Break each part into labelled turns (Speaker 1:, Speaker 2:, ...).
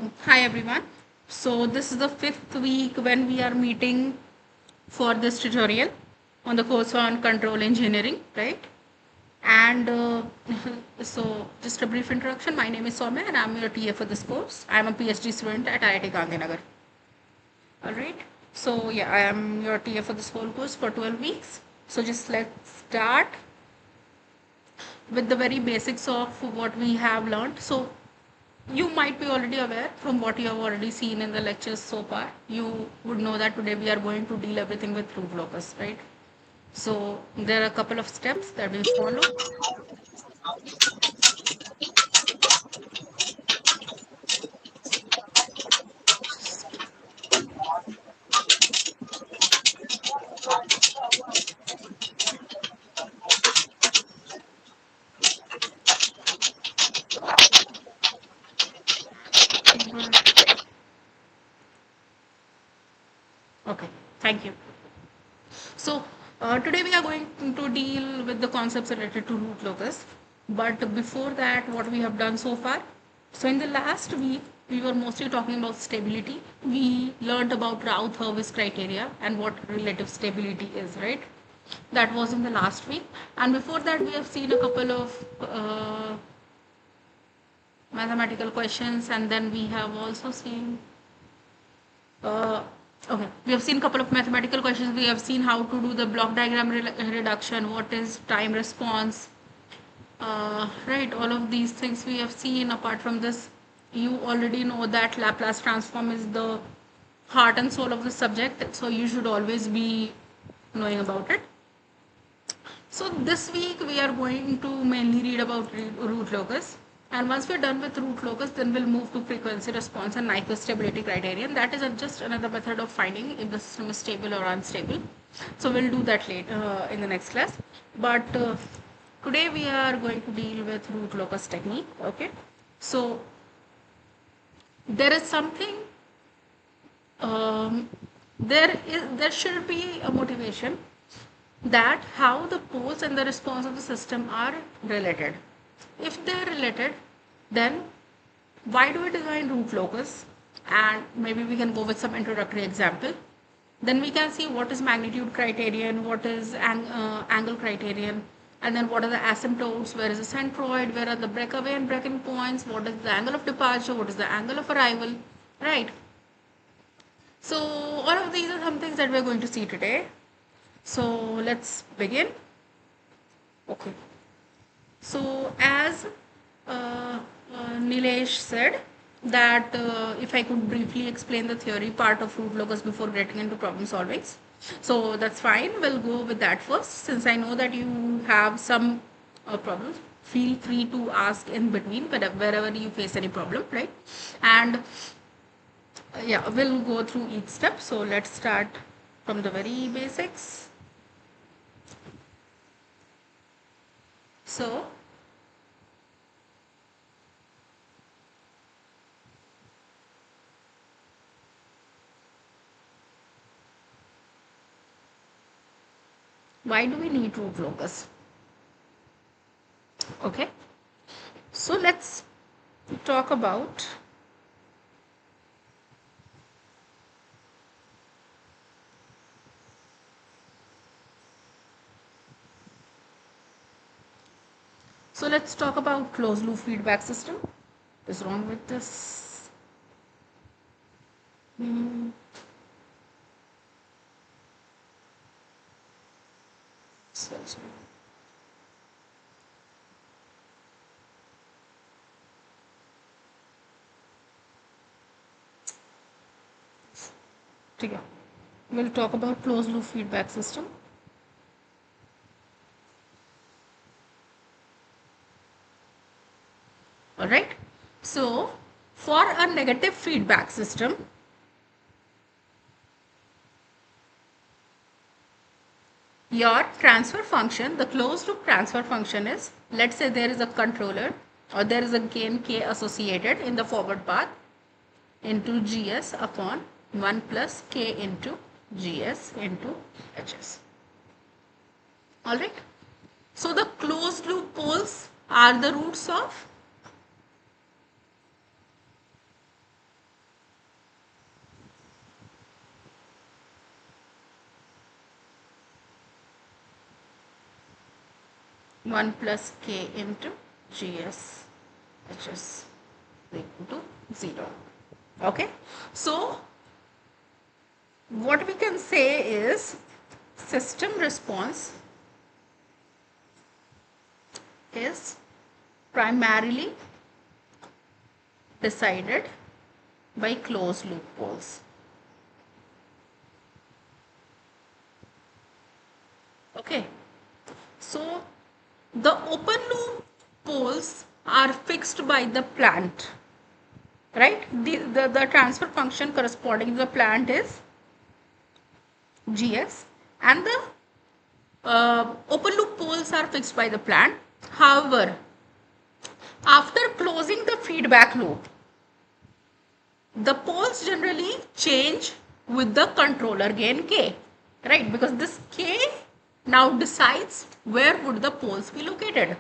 Speaker 1: Hi everyone. So this is the fifth week when we are meeting for this tutorial on the course on control engineering, right? And so just a brief introduction. My name is Soumya and I'm your TA for this course. I'm a PhD student at IIT Gandhinagar. All right. So yeah, I am your TA for this whole course for 12 weeks. So just let's start with the very basics of what we have learned. So you might be already aware from what you have already seen in the lectures so far. You would know that today we are going to deal everything with root locus, right? So there are a couple of steps that we follow. Okay, thank you. So today we are going to deal with the concepts related to root locus. But before that, what we have done so far. So in the last week, we were mostly talking about stability. We learned about Raoult-Hurwitz criteria and what relative stability is, right? That was in the last week. And before that, we have seen a couple of mathematical questions, and then we have also seen Uh, okay, we have seen a couple of mathematical questions. We have seen how to do the block diagram reduction, what is time response, right? All of these things we have seen. Apart from this, you already know that Laplace transform is the heart and soul of the subject, so you should always be knowing about it. So this week we are going to mainly read about root locus. And once we're done with root locus, then we'll move to frequency response and Nyquist stability criterion. That is just another method of finding if the system is stable or unstable. So we'll do that later in the next class. But today we are going to deal with root locus technique. Okay. So there is something. Um, there should be a motivation that how the pose and the response of the system are related. If they are related, then why do we design root locus? And maybe we can go with some introductory example. Then we can see what is magnitude criterion, what is angle criterion, and then what are the asymptotes, where is the centroid, where are the breakaway and breaking points, what is the angle of departure, what is the angle of arrival, right? So all of these are some things that we're going to see today. So let's begin. Okay. So as Nilesh said that if I could briefly explain the theory part of root locus before getting into problem solving. So that's fine. We'll go with that first. Since I know that you have some problems, feel free to ask in between wherever you face any problem, right? And yeah, we'll go through each step. So let's start from the very basics. So why do we need root locus? Okay, so let's talk about closed loop feedback system. What is wrong with this? Hmm. ठीक है. We'll talk about closed loop feedback system. All right. So for a negative feedback system, your transfer function, the closed loop transfer function is, let's say there is a controller or there is a gain k associated in the forward path into gs upon 1 plus k into gs into hs. All right. So the closed loop poles are the roots of 1 plus k into gs, which is equal to 0. Okay, so what we can say is system response is primarily decided by closed loop poles. Okay, so the open loop poles are fixed by the plant, right? The transfer function corresponding to the plant is gs, and the open loop poles are fixed by the plant. However, after closing the feedback loop, the poles generally change with the controller gain k, right? Because this k now decides where would the poles be located.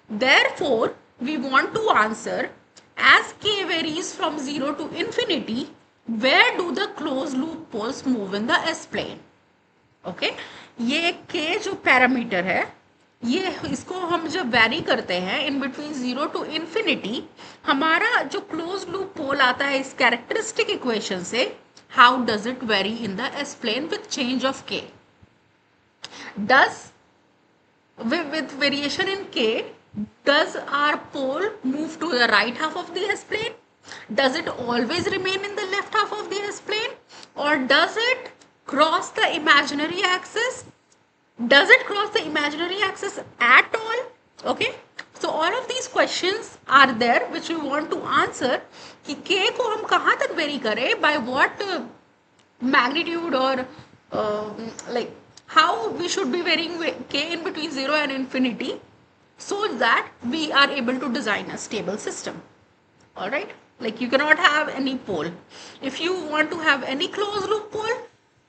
Speaker 1: Therefore, we want to answer, as k varies from 0 to infinity, where do the closed loop poles move in the S plane? Okay, ये k जो parameter है, ये इसको हम जब vary करते हैं in between 0 to infinity, हमारा जो क्लोज लूप पोल आता है इस कैरेक्टरिस्टिक इक्वेशन से, how does it vary in the s plane with change of k? Does with variation in k, does our pole move to the right half of the S plane? Does it always remain in the left half of the S plane? Or does it cross the imaginary axis? Does it cross the imaginary axis at all? Okay, so all of these questions are there which we want to answer कि k को हम कहाँ तक vary करें, by what magnitude, or like how we should be varying k in between 0 and infinity, so that we are able to design a stable system. All right, like you cannot have any pole. If you want to have any closed loop pole,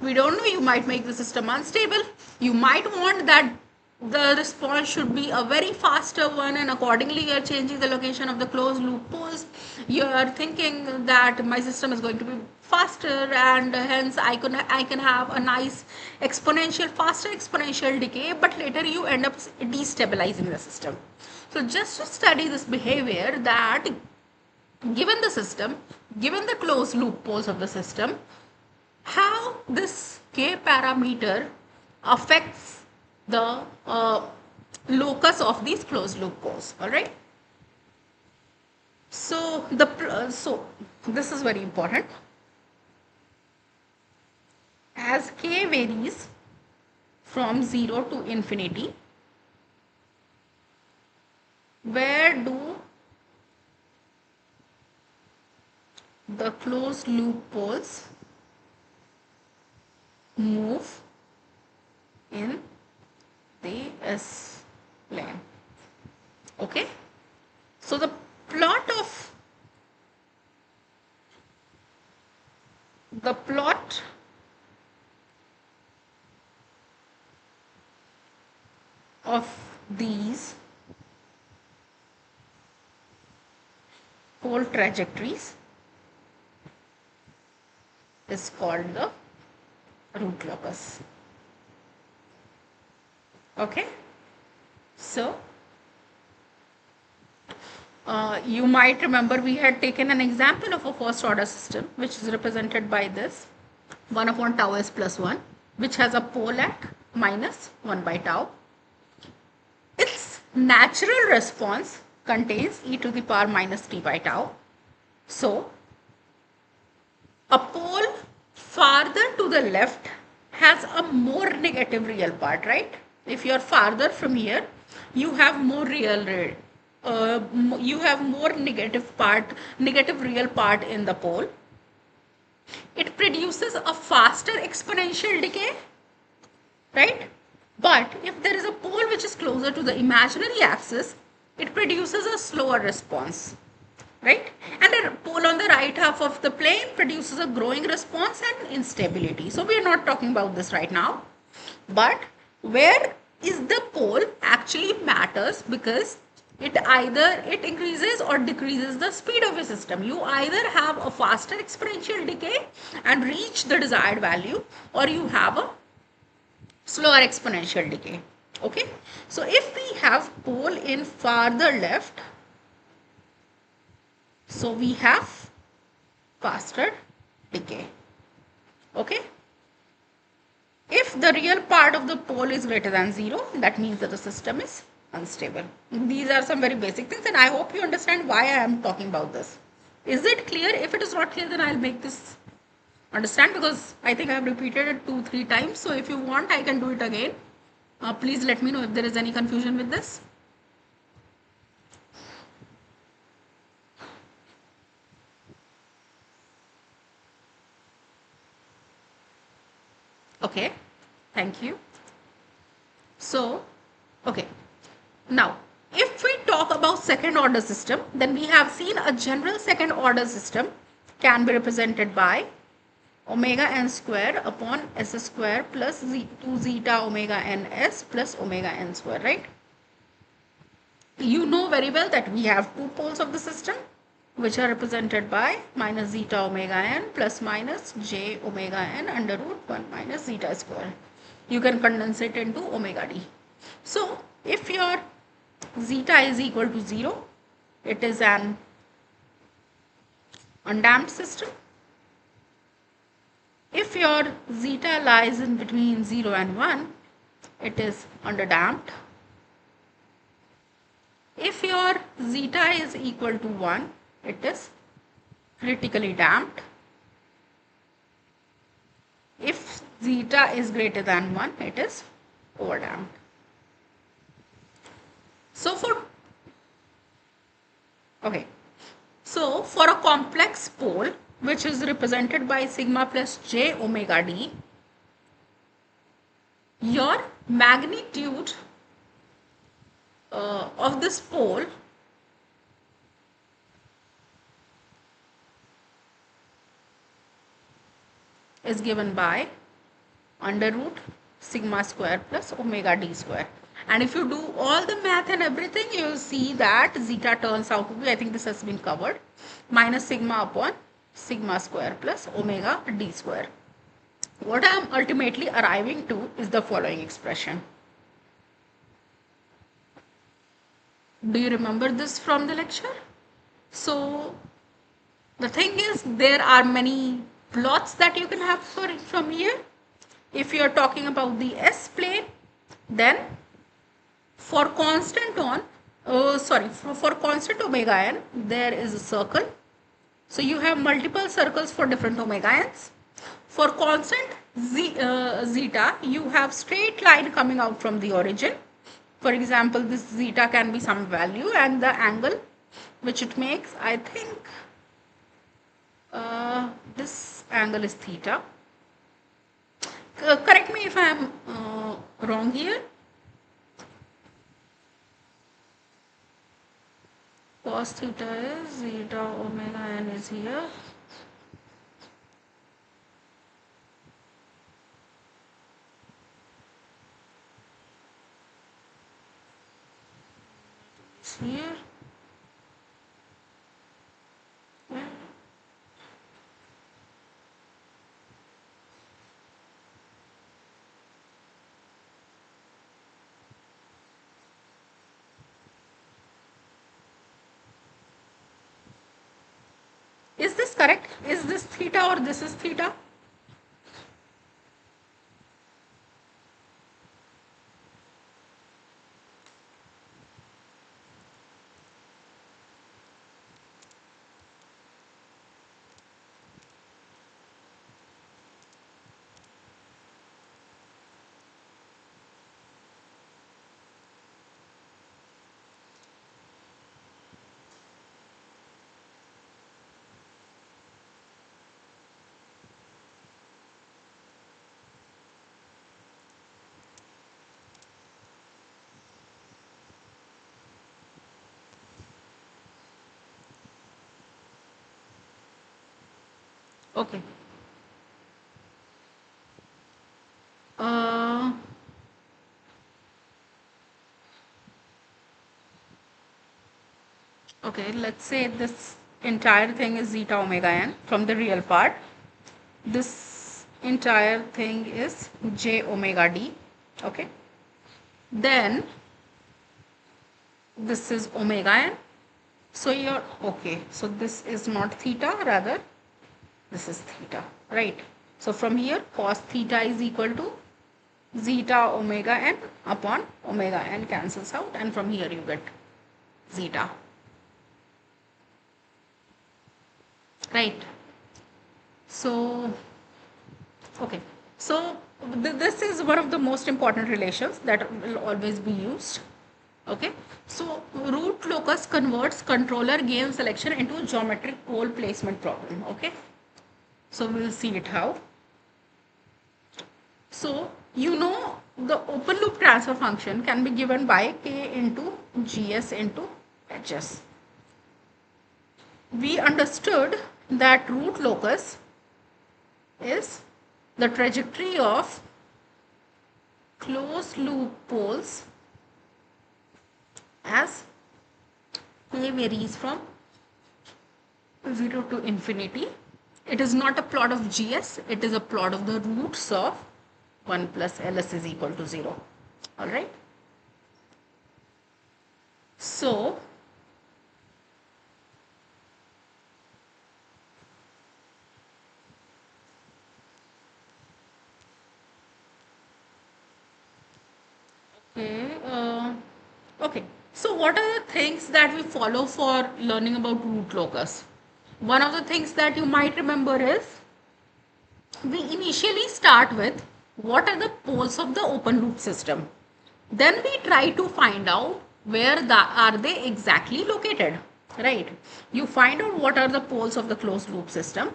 Speaker 1: we don't know, you might make the system unstable. You might want that the response should be a very faster one, and accordingly you are changing the location of the closed loop poles. You are thinking that my system is going to be faster, and hence I can have a nice exponential, faster exponential decay, but later you end up destabilizing the system. So just to study this behavior, that given the system, given the closed loop poles of the system, how this k parameter affects the locus of these closed loop poles. All right, so this is very important. As k varies from 0 to infinity, where do the closed loop poles move in the S plane? Okay, so the plot of these pole trajectories is called the root locus. Okay, so you might remember we had taken an example of a first order system which is represented by this 1 upon tau s plus 1, which has a pole at minus 1 by tau. Its natural response contains e to the power minus t by tau. So a pole farther to the left has a more negative real part, right? If you are farther from here, you have more negative real part in the pole. It produces a faster exponential decay, right? But if there is a pole which is closer to the imaginary axis, it produces a slower response, right? And a pole on the right half of the plane produces a growing response and instability. So we are not talking about this right now. But where is the pole actually matters, because it increases or decreases the speed of a system. You either have a faster exponential decay and reach the desired value, or you have a slower exponential decay. Okay, so if we have pole in farther left, so we have faster decay. Okay, if the real part of the pole is greater than 0, that means that the system is unstable. These are some very basic things, and I hope you understand why I am talking about this. Is it clear? If it is not clear, then I'll make this understand, because I think I have repeated it 2-3 times. So if you want, I can do it again. Please let me know if there is any confusion with this. Okay, thank you. So, okay, now if we talk about second order system, then we have seen a general second order system can be represented by omega n square upon s square plus 2 zeta omega n s plus omega n square, right? You know very well that we have two poles of the system, which are represented by minus zeta omega n plus minus j omega n under root 1 minus zeta square. You can condense it into omega d. So, if your zeta is equal to 0, it is an undamped system. If your zeta lies in between 0 and 1, it is underdamped. If your zeta is equal to 1, it is critically damped. If zeta is greater than 1, it is overdamped. So for a complex pole, which is represented by sigma plus j omega d, your magnitude of this pole is given by under root sigma square plus omega d square. And if you do all the math and everything, you will see that zeta turns out to be, I think this has been covered, minus sigma upon sigma square plus omega d square. What I am ultimately arriving to is the following expression. Do you remember this from the lecture? So the thing is, there are many plots that you can have from here. If you are talking about the S plane, then for constant for constant omega n, there is a circle. So you have multiple circles for different omega n's. For constant zeta, you have straight line coming out from the origin. For example, this zeta can be some value, and the angle which it makes, I think this angle is theta. Correct me if I am wrong here. Cos theta is zeta omega n is here. Here. Yeah. Is this correct? Is this theta or this is theta? Okay. Okay, let's say this entire thing is zeta omega n from the real part. This entire thing is j omega d. Okay. then this is omega n. So you're okay. So this is not theta, rather this is theta, right? So from here cos theta is equal to zeta omega n upon omega n cancels out, and from here you get zeta, right? So okay, so this is one of the most important relations that will always be used. Okay, so root locus converts controller gain selection into a geometric pole placement problem. Okay, so we'll see it how. So you know the open loop transfer function can be given by k into gs into hs. We understood that root locus is the trajectory of closed loop poles as k varies from 0 to infinity. It is not a plot of gs, it is a plot of the roots of 1 plus ls is equal to 0. All right. So okay, okay. So what are the things that we follow for learning about root locus? One of the things that you might remember is we initially start with what are the poles of the open loop system. Then we try to find out where are they exactly located, right? You find out what are the poles of the closed loop system.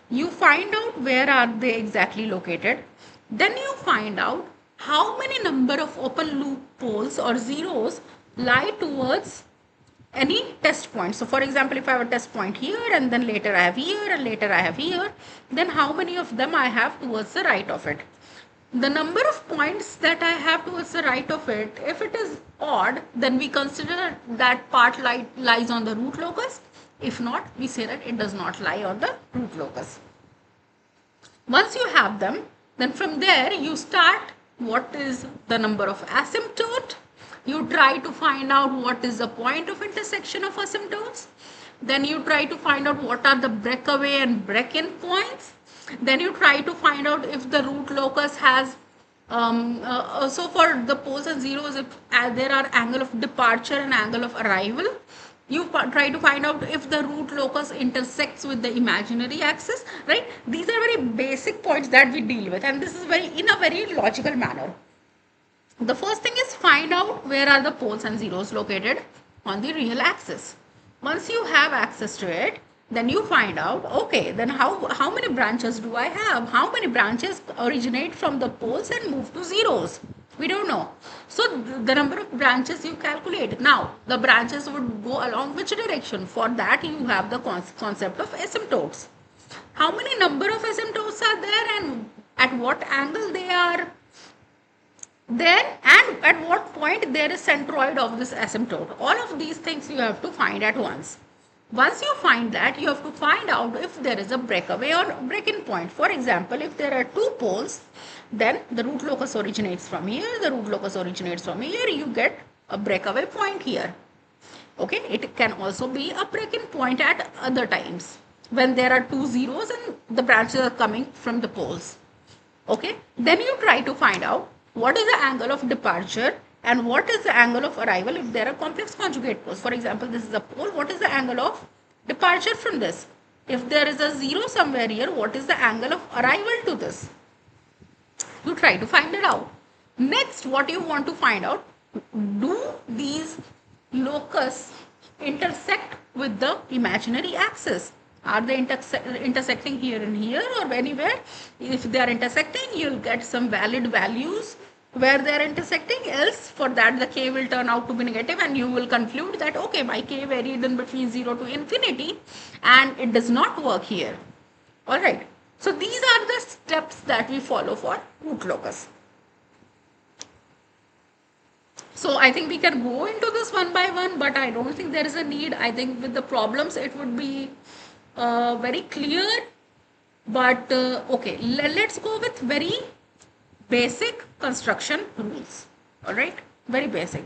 Speaker 1: You find out where are they exactly located. Then you find out how many number of open loop poles or zeros lie towards any test point. So for example, if I have a test point here and then later I have here and later I have here, then how many of them I have towards the right of it. The number of points that I have towards the right of it, if it is odd, then we consider that part lies on the root locus. If not, we say that it does not lie on the root locus. Once you have them, then from there you start what is the number of asymptote. You try to find out what is the point of intersection of asymptotes. Then you try to find out what are the breakaway and break-in points. Then you try to find out if the root locus has so for the poles and zeros, if there are angle of departure and angle of arrival, you try to find out if the root locus intersects with the imaginary axis, right? These are very basic points that we deal with, and this is in a very logical manner. The first thing is find out where are the poles and zeros located on the real axis. Once you have access to it, then you find out, okay, then how many branches do I have? How many branches originate from the poles and move to zeros? We don't know. So the number of branches you calculate. Now, the branches would go along which direction? For that, you have the concept of asymptotes. How many number of asymptotes are there and at what angle they are there, and at what point there is centroid of this asymptote. All of these things you have to find at once. Once you find that, you have to find out if there is a breakaway or break-in point. For example, if there are two poles, then the root locus originates from here, the root locus originates from here, you get a breakaway point here. Okay, it can also be a break-in point at other times when there are two zeros and the branches are coming from the poles. Okay, then you try to find out what is the angle of departure and what is the angle of arrival if there are complex conjugate poles. For example, this is a pole. What is the angle of departure from this? If there is a zero somewhere here, what is the angle of arrival to this? You try to find it out. Next, what you want to find out, do these locus intersect with the imaginary axis? Are they intersecting here and here or anywhere? If they are intersecting, you'll get some valid values where they are intersecting. Else, for that, the k will turn out to be negative and you will conclude that, okay, my k varied in between 0 to infinity and it does not work here. All right. So these are the steps that we follow for root locus. So I think we can go into this one by one, but I don't think there is a need. I think with the problems, it would be very clear. But okay, let's go with very basic construction rules. All right. Very basic.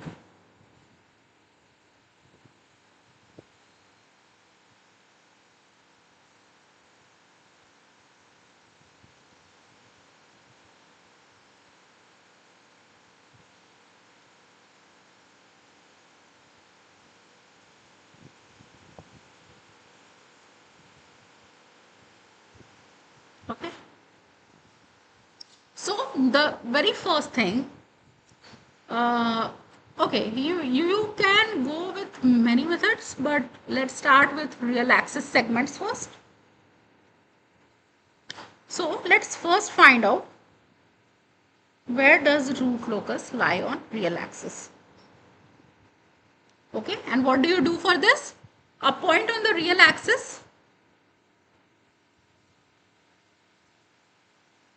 Speaker 1: Okay. So the very first thing, uh, okay, you can go with many methods, but let's start with real axis segments first. So let's first find out where does root locus lie on real axis. Okay, and what do you do for this? A point on the real axis.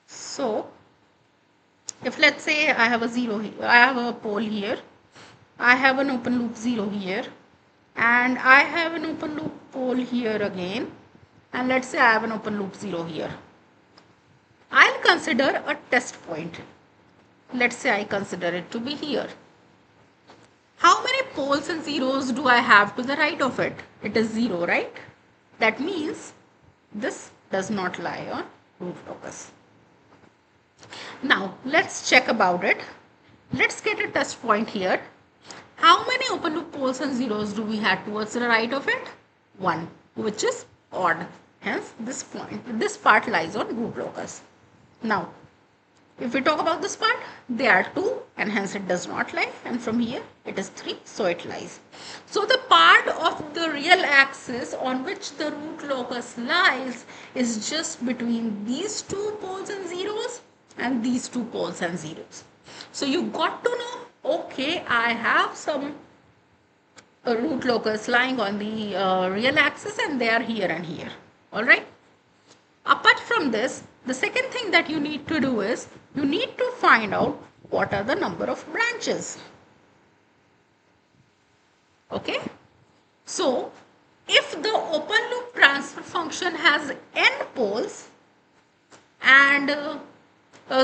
Speaker 1: So if let's say I have a zero here, I have a pole here, I have an open loop 0 here, and I have an open loop pole here again, and let's say I have an open loop 0 here. I'll consider a test point. Let's say I consider it to be here. How many poles and zeros do I have to the right of it? It is 0, right? That means this does not lie on root locus. Now let's check about it. Let's get a test point here. How many open loop poles and zeros do we have towards the right of it? 1, which is odd. Hence this point, this part lies on root locus. Now if we talk about this part, they are 2 and hence it does not lie, and from here it is 3, so it lies. So the part of the real axis on which the root locus lies is just between these 2 poles and zeros and these 2 poles and zeros. So you got to know, okay, I have some root locus lying on the real axis and they are here and here. Alright. Apart from this, the second thing that you need to do is you need to find out what are the number of branches. Okay. So if the open loop transfer function has n poles and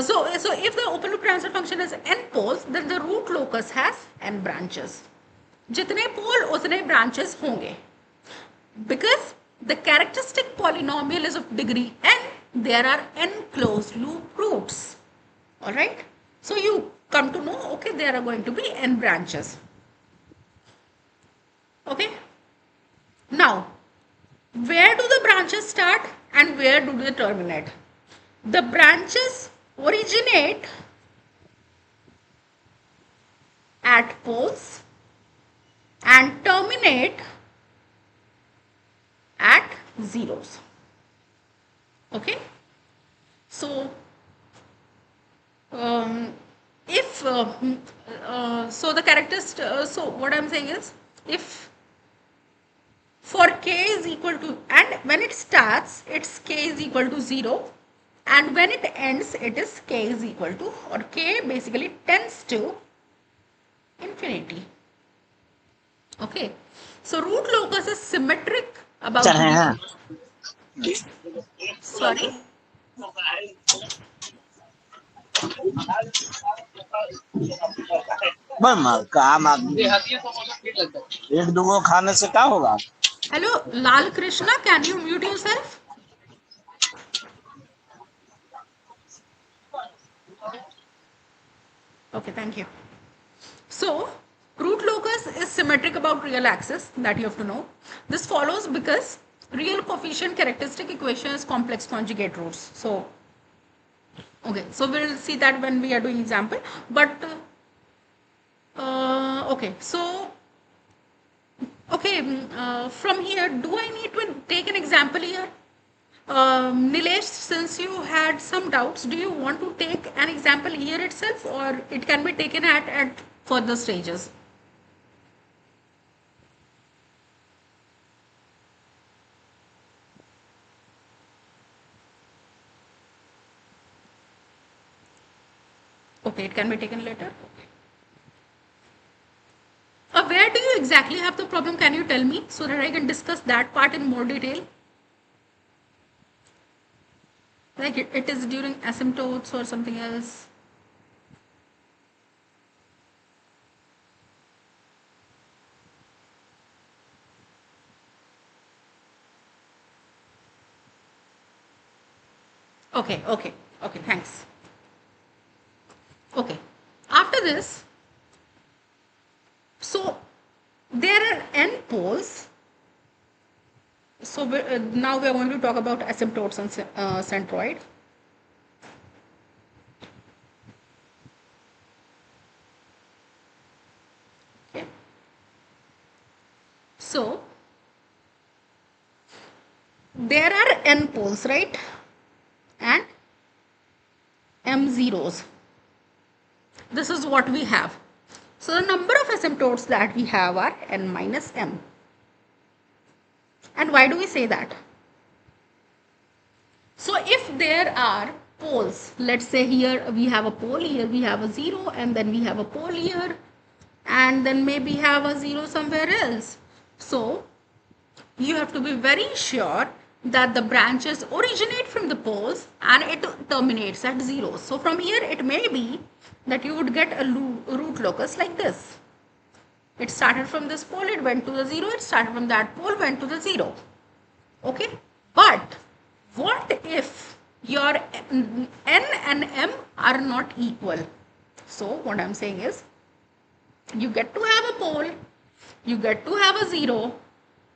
Speaker 1: so if the open loop transfer function has n poles, then the root locus has n branches. जितने पोल उतने branches होंगे. Because the characteristic polynomial is of degree n, there are n closed loop roots. Alright. So you come to know, okay, there are going to be n branches. Okay. Now, where do the branches start and where do they terminate? The branches originate at poles and terminate at zeros. Okay. So if so the characteristic, so what I'm saying is, if for k is equal to, and when it starts it's k is equal to 0, and when it ends it is k is equal to, or k basically tends to infinity. Okay, so root locus is symmetric about sorry.
Speaker 2: काम आदमी एक दूगो खाने से क्या होगा?
Speaker 1: Hello, Lal Krishna, can you mute yourself? Okay, thank you. So, root locus is symmetric about real axis, that you have to know. This follows because real coefficient characteristic equation is complex conjugate roots. So, okay, so we'll see that when we are doing example. But, okay, so, okay, from here, do I need to take an example here? Nilesh, since you had some doubts, do you want to take an example here itself, or it can be taken at further stages? Okay, it can be taken later. Where do you exactly have the problem? Can you tell me so that I can discuss that part in more detail? Like it is during asymptotes or something else? Okay, thanks. Okay, after this, so there are n poles. So now we are going to talk about asymptotes and centroid. Okay. So there are n poles, right? And m zeros. This is what we have. So the number of asymptotes that we have are n minus m. And why do we say that? So if there are poles, let's say here we have a pole, here we have a 0, and then we have a pole here, and then maybe have a 0 somewhere else. So you have to be very sure that the branches originate from the poles and it terminates at 0. So from here it may be that you would get a root locus like this. It started from this pole, it went to the 0, it started from that pole, went to the 0. Okay, but what if your n and m are not equal? So what I'm saying is, you get to have a pole, you get to have a 0,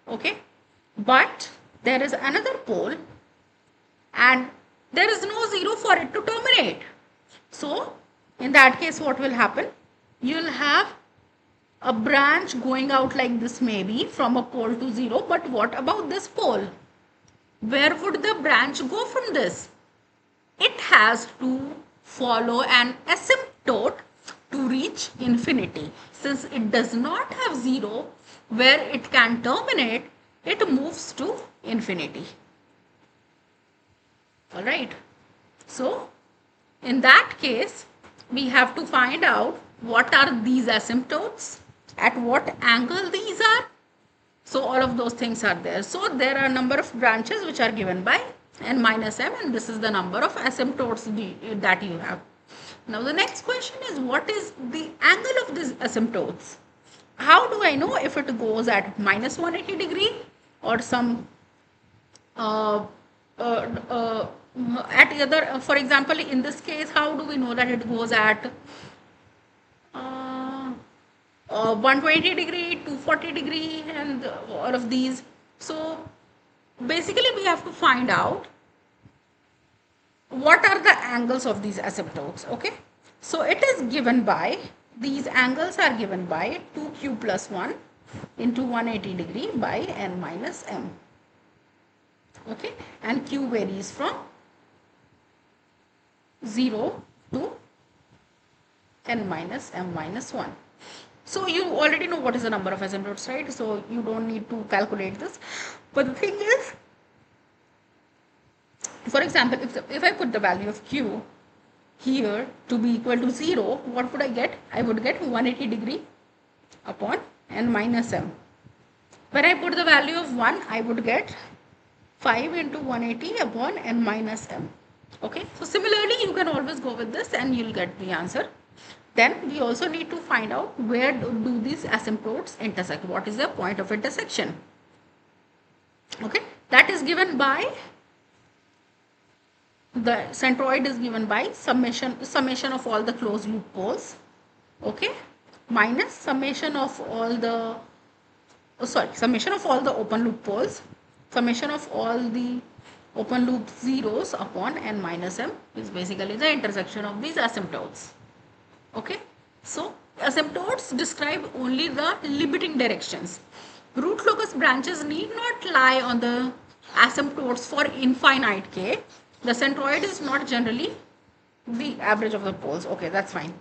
Speaker 1: okay, but there is another pole and there is no 0 for it to terminate. So in that case, what will happen? You'll have a branch going out like this, maybe from a pole to 0, but what about this pole? Where would the branch go from this? It has to follow an asymptote to reach infinity. Since it does not have 0 where it can terminate, it moves to infinity. Alright. So in that case, we have to find out what are these asymptotes, at what angle these are. So all of those things are there. So there are a number of branches which are given by n minus m, and this is the number of asymptotes that you have. Now the next question is, what is the angle of these asymptotes? How do I know if it goes at minus 180 degree or some at the other, for example, in this case, how do we know that it goes at 120 degree, 240 degree, and all of these? So basically we have to find out what are the angles of these asymptotes. Okay, so it is given by, these angles are given by 2q plus 1 into 180 degree by n minus m. Okay, and q varies from 0 to n minus m minus 1. So you already know what is the number of asymptotes, right? So you don't need to calculate this. But the thing is, for example, if I put the value of q here to be equal to 0, what would I get? I would get 180 degree upon n minus m. When I put the value of 1, I would get 5 into 180 upon n minus m. Okay, so similarly, you can always go with this and you'll get the answer. Then we also need to find out where do these asymptotes intersect. What is the point of intersection? Okay, that is given by, the centroid is given by summation of all the closed loop poles, okay, minus summation of all the summation of all the open loop poles, summation of all the open loop zeros upon n minus m is basically the intersection of these asymptotes. Okay, so asymptotes describe only the limiting directions. Root locus branches need not lie on the asymptotes for infinite k. The centroid is not generally the average of the poles. Okay, that's fine.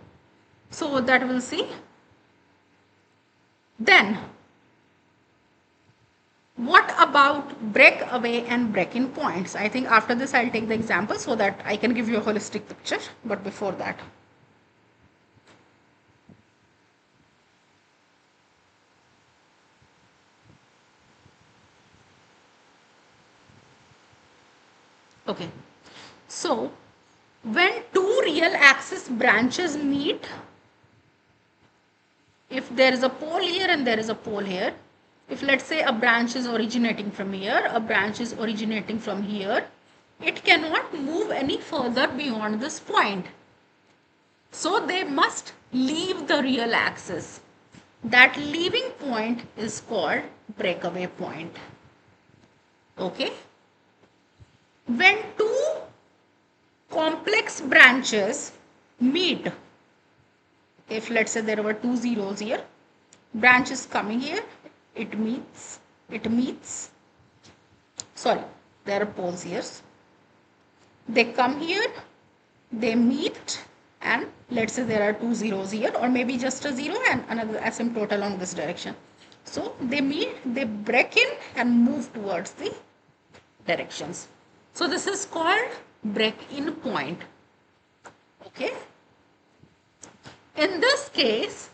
Speaker 1: So that we'll see. Then, what about breakaway and break-in points? I think after this I'll take the example so that I can give you a holistic picture. But before that, okay, so when two real axis branches meet, if there is a pole here and there is a pole here, if let's say a branch is originating from here, a branch is originating from here, it cannot move any further beyond this point. So they must leave the real axis. That leaving point is called breakaway point. Okay? When two complex branches meet, if let's say there were two zeros here, branch is coming here, it meets, sorry, there are poles here. They come here, they meet, and let's say there are two zeros here, or maybe just a zero and another asymptote along this direction. So they meet, they break in and move towards the directions. So this is called break-in point. Okay. In this case,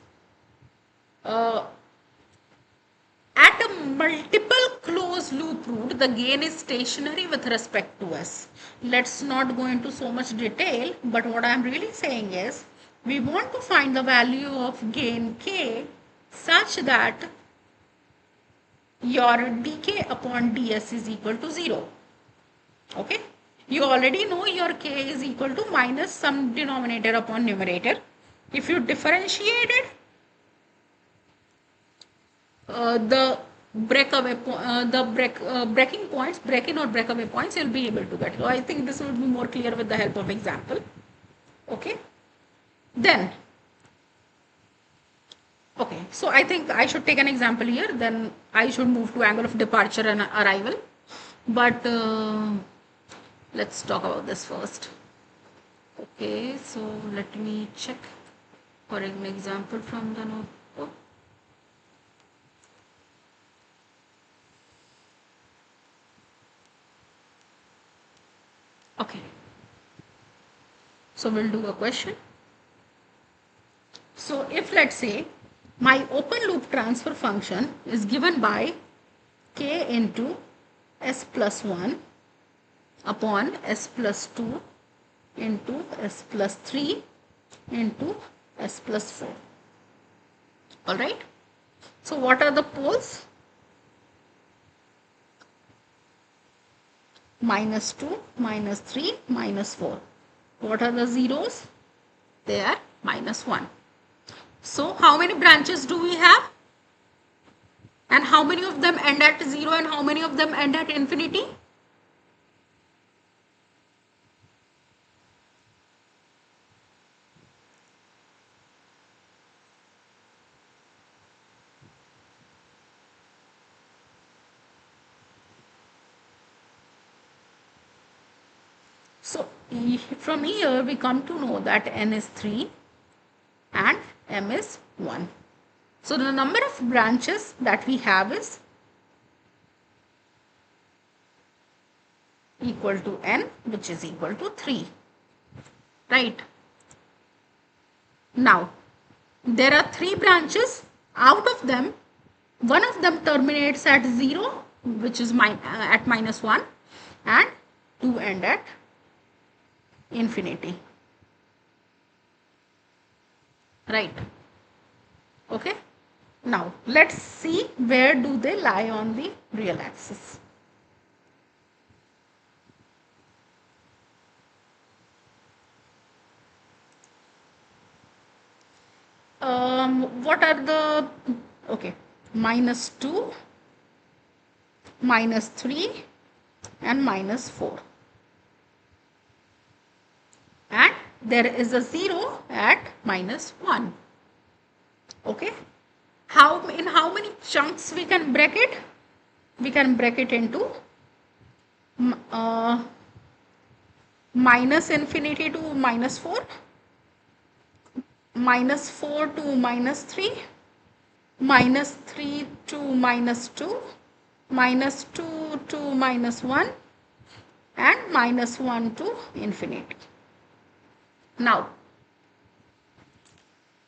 Speaker 1: at a multiple closed loop route, the gain is stationary with respect to S. Let's not go into so much detail, but what I am really saying is, we want to find the value of gain K such that your dk upon ds is equal to 0. Okay. You already know your K is equal to minus some denominator upon numerator. If you differentiate it, the breakaway, breaking points, break-in or breakaway points, you'll be able to get. So I think this would be more clear with the help of example. Okay. Then, okay, so I think I should take an example here. Then I should move to angle of departure and arrival. But let's talk about this first. Okay, so let me check for an example from the notebook. Okay, so we'll do a question. So if let's say my open loop transfer function is given by k into s plus 1 upon s plus 2 into s plus 3 into s plus 4. All right. So what are the poles? Minus 2, minus 3, minus 4. What are the zeros? They are minus 1. So how many branches do we have? And how many of them end at 0 and how many of them end at infinity? So from here we come to know that n is 3 and m is 1. So the number of branches that we have is equal to n, which is equal to 3. Right. Now, there are 3 branches. Out of them, one of them terminates at 0, which is at minus 1, and 2 end at infinity. Right. Okay. Now, let's see where do they lie on the real axis. What are the, okay, minus 2, minus 3 and minus 4. And there is a 0 at minus 1. Okay. In how many chunks we can break it? We can break it into minus infinity to minus 4, minus 4 to minus 3, minus 3 to minus 2, minus 2 to minus 1, and minus 1 to infinity. Now,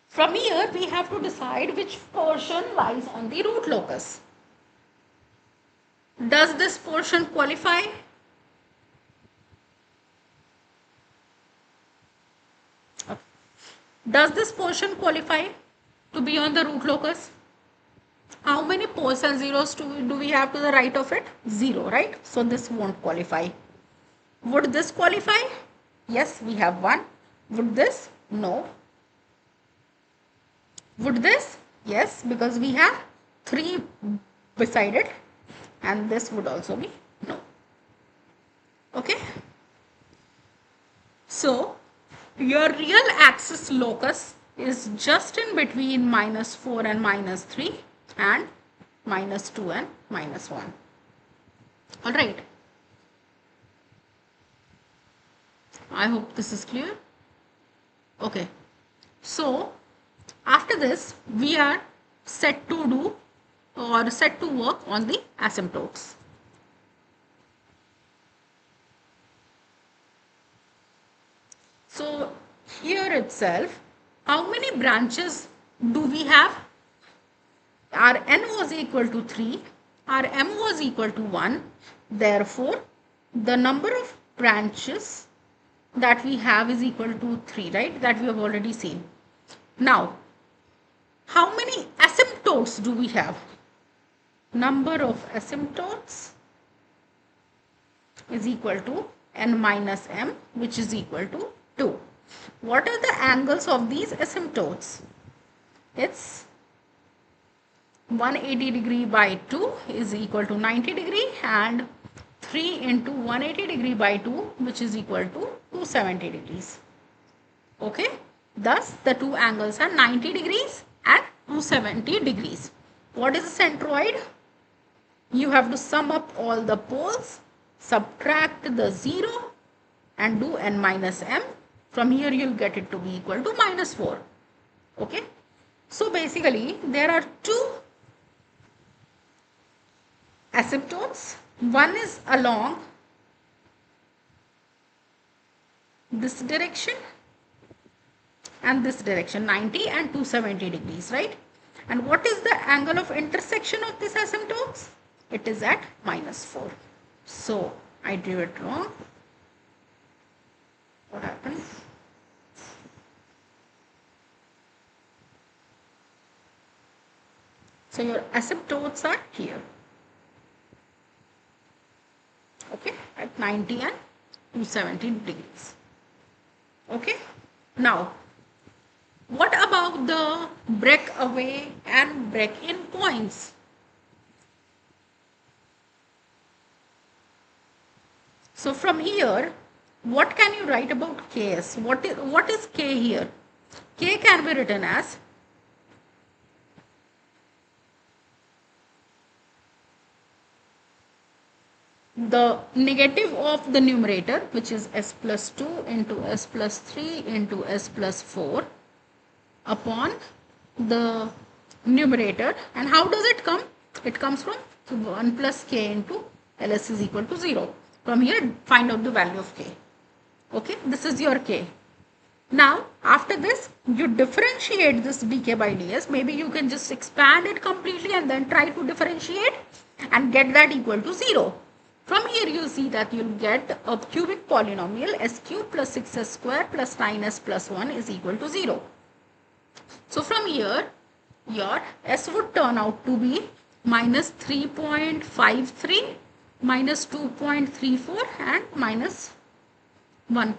Speaker 1: from here we have to decide which portion lies on the root locus. Does this portion qualify? Does this portion qualify to be on the root locus? How many poles and zeros do we have to the right of it? 0, right? So this won't qualify. Would this qualify? Yes, we have 1. Would this? No. Would this? Yes, because we have 3 beside it, and this would also be no. Okay. So your real axis locus is just in between -4 and -3 and -2 and -1. All right. I hope this is clear. Okay. So after this, we are set to do or set to work on the asymptotes. So here itself, how many branches do we have? Our n was equal to 3, our m was equal to 1. Therefore, the number of branches that we have is equal to 3, right? That we have already seen. Now, how many asymptotes do we have? Number of asymptotes is equal to n minus m, which is equal to 2. What are the angles of these asymptotes? It's 180 degree by 2 is equal to 90 degree, and 3 into 180 degree by 2, which is equal to 270 degrees. Okay. Thus, the two angles are 90 degrees and 270 degrees. What is a centroid? You have to sum up all the poles, subtract the 0 and do n minus m. From here you will get it to be equal to -4. Okay. So basically there are two asymptotes. One is along this direction and this direction, 90 and 270 degrees, right? And what is the angle of intersection of these asymptotes? It is at -4. So I drew it wrong. What happened? So your asymptotes are here. Okay, at 90 and 270 degrees. Okay. Now, what about the breakaway and break-in points? So from here, what can you write about Ks? What is K here? K can be written as the negative of the numerator, which is s plus 2 into s plus 3 into s plus 4 upon the numerator. And how does it come? It comes from 1 plus k into ls is equal to 0. From here, find out the value of k. Okay, this is your k. Now, after this, you differentiate this dk by ds. Maybe you can just expand it completely and then try to differentiate and get that equal to 0. From here, you see that you'll get a cubic polynomial s cube plus 6s square plus 9s plus 1 is equal to 0. So from here, your s would turn out to be minus 3.53, minus 2.34 and minus minus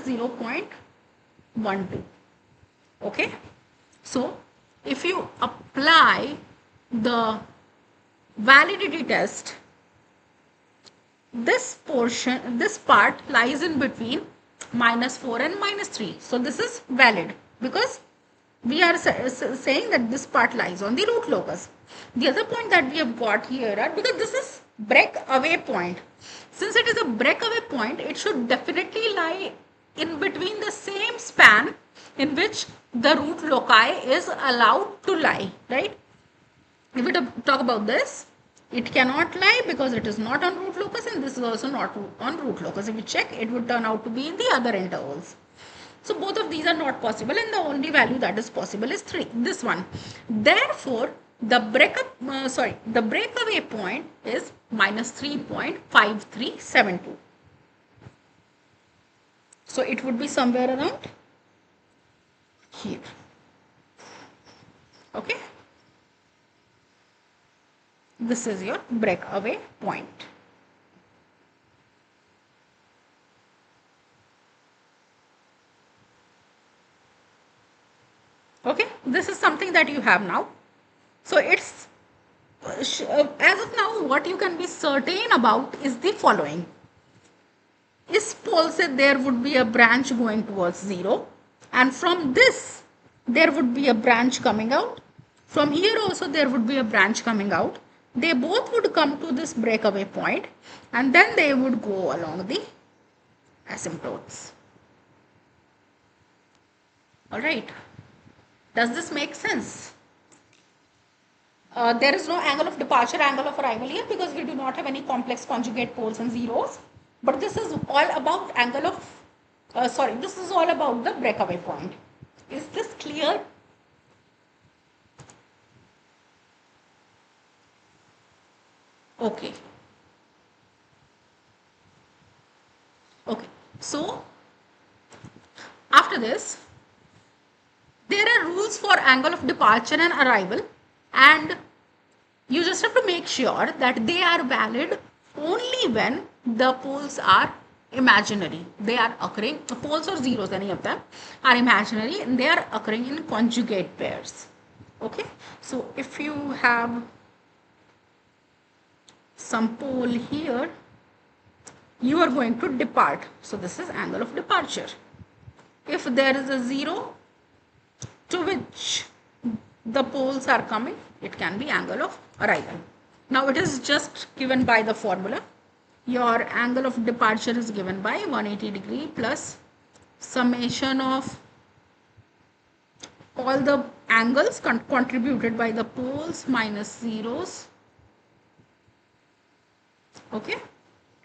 Speaker 1: 0.12. Okay. So if you apply the validity test, this part lies in between -4 and -3. So this is valid because we are saying that this part lies on the root locus. The other point that we have got here are, because this is breakaway point. Since it is a breakaway point, it should definitely lie in between the same span in which the root loci is allowed to lie, right? If we talk about this, it cannot lie because it is not on root locus, and this is also not on root locus. If you check, it would turn out to be in the other intervals. So both of these are not possible, and the only value that is possible is 3, this one. Therefore, the breakaway point is minus 3.5372. So it would be somewhere around here. Okay. This is your breakaway point. this is something that you have now. So it's as of now, what you can be certain about is the following. Is Paul said there would be a branch going towards 0, and from this there would be a branch coming out. From here also there would be a branch coming out. They both would come to this breakaway point, and then they would go along the asymptotes. Alright, does this make sense? There is no angle of departure, angle of arrival here, because we do not have any complex conjugate poles and zeros. But this is all about angle of, this is all about the breakaway point. Is this clear? Okay. Okay. So, after this, there are rules for angle of departure and arrival, and you just have to make sure that they are valid only when the poles are imaginary. They are occurring, the poles or zeros, any of them are imaginary, and they are occurring in conjugate pairs. Okay, so if you have some pole here, you are going to depart. So this is angle of departure. If there is a zero to which the poles are coming, it can be angle of arrival. Now it is just given by the formula. Your angle of departure is given by 180 degree plus summation of all the angles contributed by the poles minus zeros. Okay,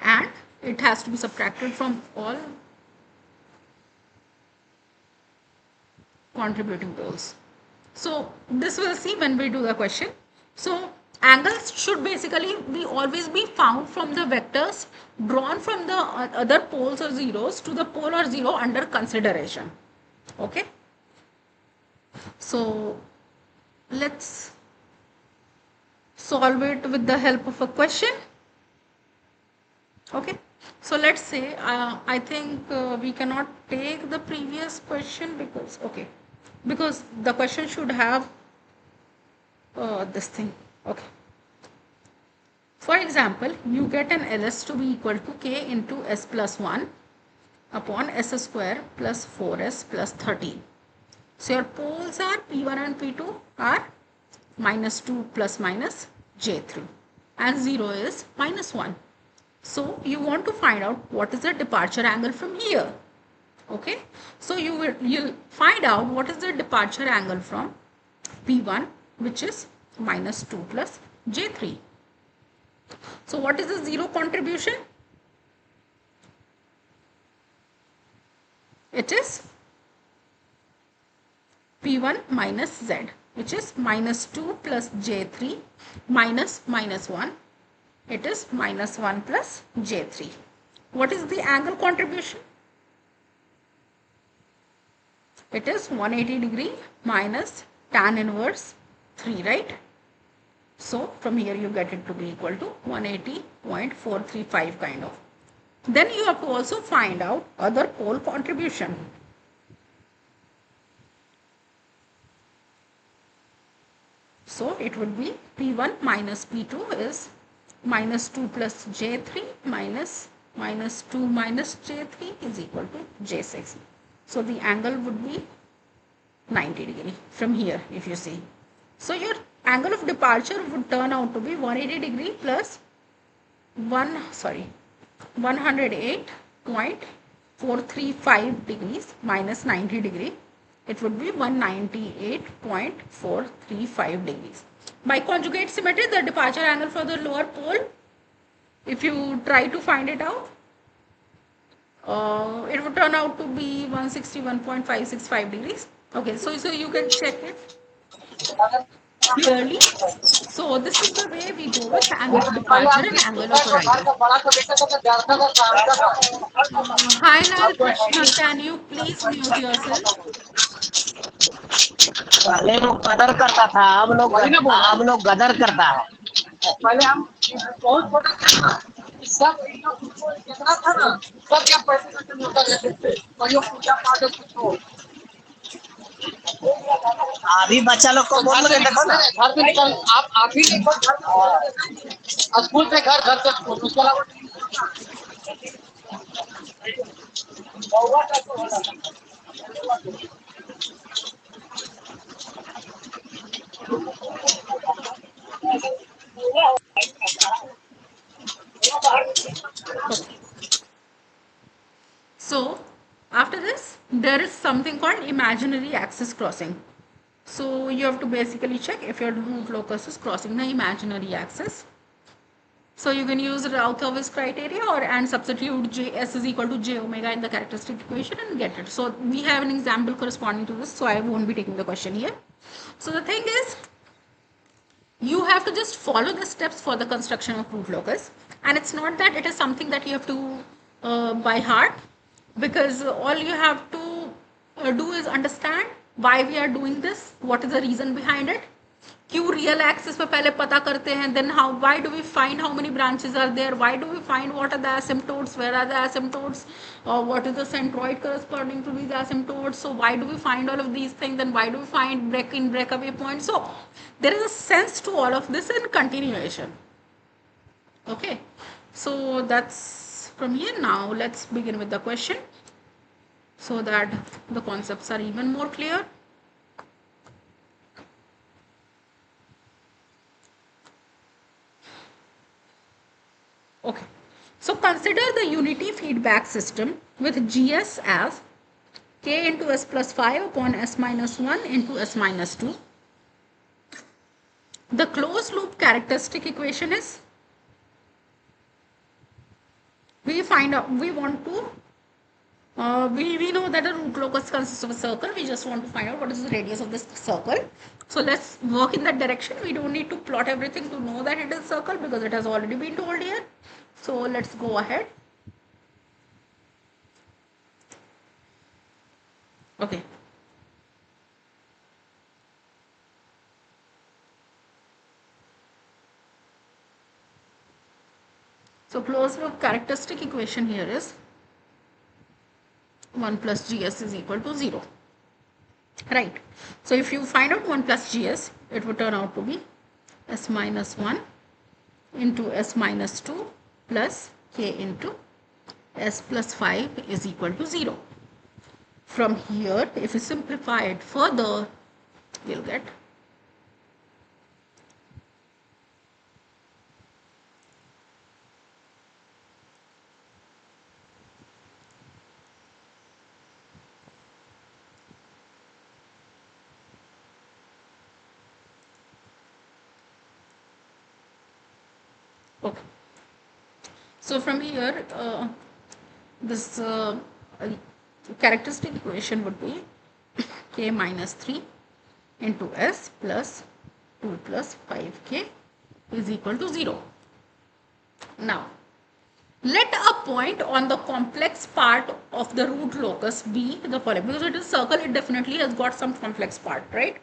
Speaker 1: and it has to be subtracted from all contributing poles. So this we'll see when we do the question. So angles should basically always be found from the vectors drawn from the other poles or zeros to the pole or zero under consideration. Okay. So let's solve it with the help of a question. Okay. So let's say I think we cannot take the previous question because the question should have this thing. Okay. For example, you get an LS to be equal to K into S plus 1 upon S square plus 4S plus 13. So your poles are P1 and P2 are minus 2 plus minus J3 and 0 is minus 1. So you want to find out what is the departure angle from here. Okay. So you'll find out what is the departure angle from P1, which is minus 2 plus J3. So what is the zero contribution? It is P1 minus Z, which is minus 2 plus J3 minus minus 1. It is minus 1 plus J3. What is the angle contribution? It is 180 degree minus tan inverse 3, right? So from here you get it to be equal to 180.435 kind of. Then you have to also find out other pole contribution. So it would be P1 minus P2 is minus 2 plus J3 minus 2 minus J3 is equal to J6. So the angle would be 90 degree from here if you see. So your angle of departure would turn out to be 180 degree plus 108.435 degrees minus 90 degree. It would be 198.435 degrees. By conjugate symmetry, the departure angle for the lower pole, if you try to find it out, it would turn out to be 161.565 degrees. Okay, so you can check it clearly. So this is the way we go with angle of departure and angle of arrival. Hi Lal Krishna, can you please mute yourself?
Speaker 2: पहले लोग कदर करता था, अब लोग गदर करता है। पहले हम बहुत छोटा था, सब कितना था ना, सब क्या पैसे होता रहते थे, पूजा पाठ कुछ अभी बच्चा लोग को बोल के देखो ना।
Speaker 3: घर से निकल आप ही निकल स्कूल से घर, घर से स्कूल, उसके अलावा
Speaker 1: So after this, there is something called imaginary axis crossing. So you have to basically check if your root locus is crossing the imaginary axis. So you can use Rauthov's criteria or and substitute Js is equal to j omega in the characteristic equation and get it. So we have an example corresponding to this. So I won't be taking the question here. So the thing is, you have to just follow the steps for the construction of root locus, and it's not that it is something that you have to by heart, because all you have to do is understand why we are doing this, what is the reason behind it, क्यों real axis पे पहले पता करते हैं, then how why do we find how many branches are there, why do we find what are the asymptotes, where are the asymptotes, or what is the centroid corresponding to these asymptotes, so why do we find all of these things, then why do we find breakaway point. So there is a sense to all of this in continuation. Okay, so that's from here. Now let's begin with the question so that the concepts are even more clear. Okay, so consider the unity feedback system with GS as k into s plus 5 upon s minus 1 into s minus 2. The closed loop characteristic equation is, we want to, we know that a root locus consists of a circle. We just want to find out what is the radius of this circle. So let's work in that direction. We don't need to plot everything to know that it is a circle because it has already been told here. So let's go ahead. Okay. So closed loop characteristic equation here is 1 plus gs is equal to 0. Right. So if you find out 1 plus gs, it would turn out to be s minus 1 into s minus 2 plus k into s plus 5 is equal to 0. From here, if you simplify it further, you'll get okay. So from here, this characteristic equation would be k minus 3 into s plus 2 plus 5k is equal to 0. Now, let a point on the complex part of the root locus be the following. Because it is circle, it definitely has got some complex part, right?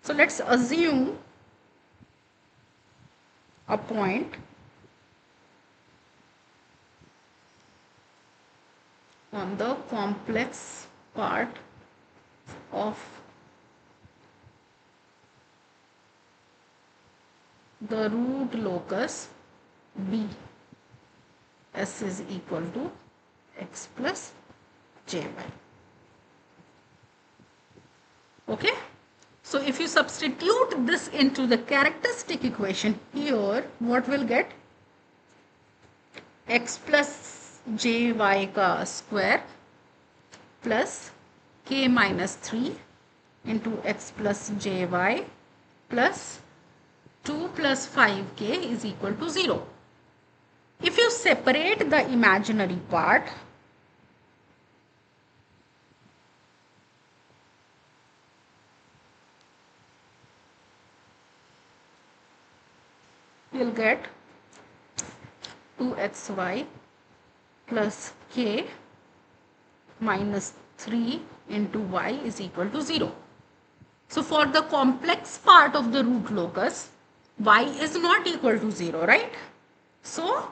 Speaker 1: So let's assume a point on the complex part of the root locus B. S is equal to x plus jy. Okay. So if you substitute this into the characteristic equation here, what will get? X plus jy ka square plus k minus 3 into x plus jy plus 2 plus 5k is equal to 0. If you separate the imaginary part, you'll get 2xy plus k minus 3 into y is equal to 0. So for the complex part of the root locus, y is not equal to 0, right? So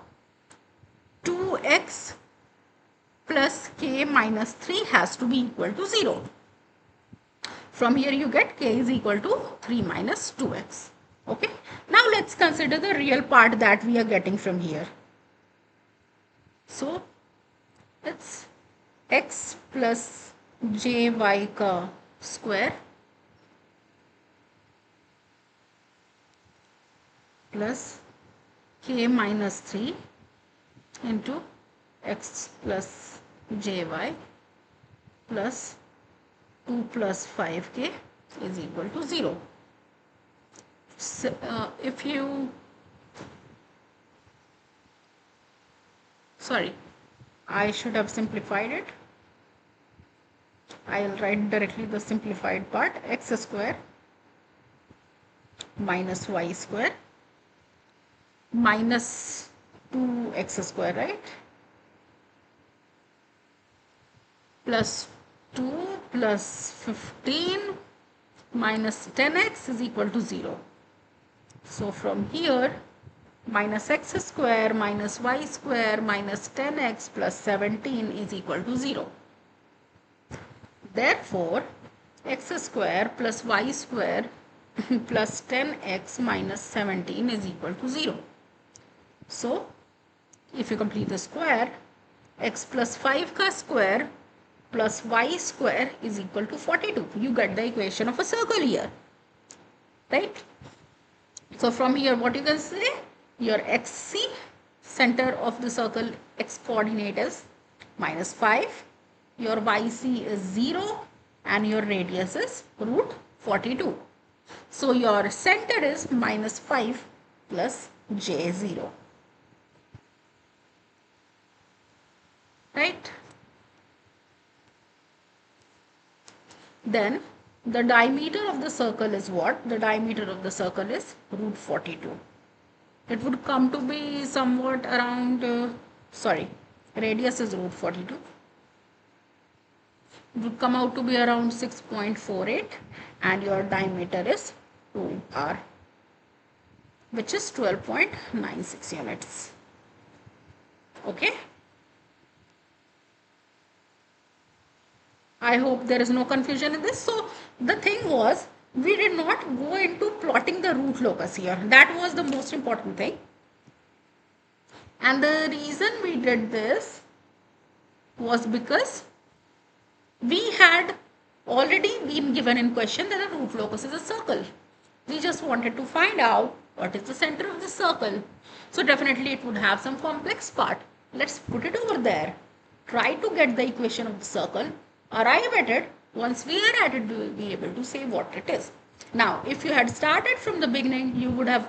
Speaker 1: 2x plus k minus 3 has to be equal to 0. From here you get k is equal to 3 minus 2x. Okay. Now let's consider the real part that we are getting from here. So it's x plus jy ka square plus k minus 3 into x plus jy plus 2 plus 5k is equal to 0. So, if you, sorry, I should have simplified it. I'll write directly the simplified part, x square minus y square minus 2x square, right, plus 2 plus 15 minus 10x is equal to 0. So from here, minus x square minus y square minus 10x plus 17 is equal to 0. Therefore, x square plus y square plus 10x minus 17 is equal to 0. So, if you complete the square, x plus 5 ka square plus y square is equal to 42. You get the equation of a circle here, right? So from here, what you can say, your xc, center of the circle, x coordinate is minus 5, your yc is 0, and your radius is root 42. So your center is minus 5 plus j0. Right? Then the diameter of the circle is what? The diameter of the circle is root 42. It would come to be somewhat around, radius is root 42. It would come out to be around 6.48 and your diameter is 2r, which is 12.96 units. Okay. I hope there is no confusion in this. So the thing was, we did not go into plotting the root locus here. That was the most important thing. And the reason we did this was because we had already been given in question that the root locus is a circle. We just wanted to find out what is the center of the circle. So definitely it would have some complex part. Let's put it over there. Try to get the equation of the circle. Arrive at it. Once we are at it, we will be able to say what it is. Now, if you had started from the beginning, you would have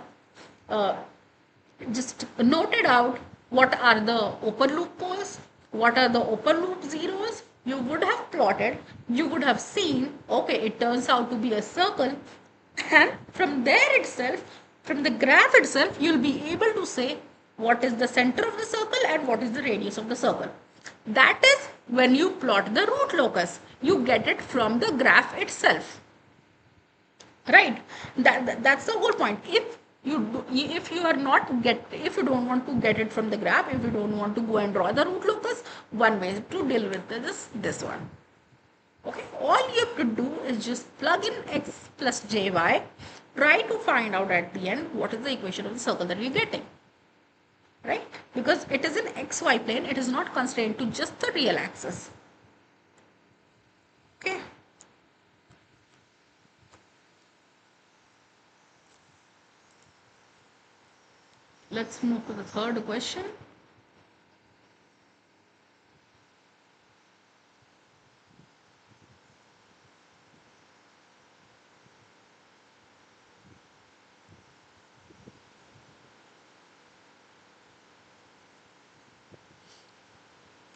Speaker 1: just noted out what are the open loop poles, what are the open loop zeros. You would have plotted, you would have seen, okay, it turns out to be a circle, and from there itself, from the graph itself, you'll be able to say what is the center of the circle and what is the radius of the circle. That is when you plot the root locus. You get it from the graph itself. Right? That's the whole point. If you don't want to get it from the graph, if you don't want to go and draw the root locus, one way to deal with this one. Okay, all you have to do is just plug in x plus jy, try to find out at the end what is the equation of the circle that you're getting. Right? Because it is in xy plane, it is not constrained to just the real axis. Okay. Let's move to the third question.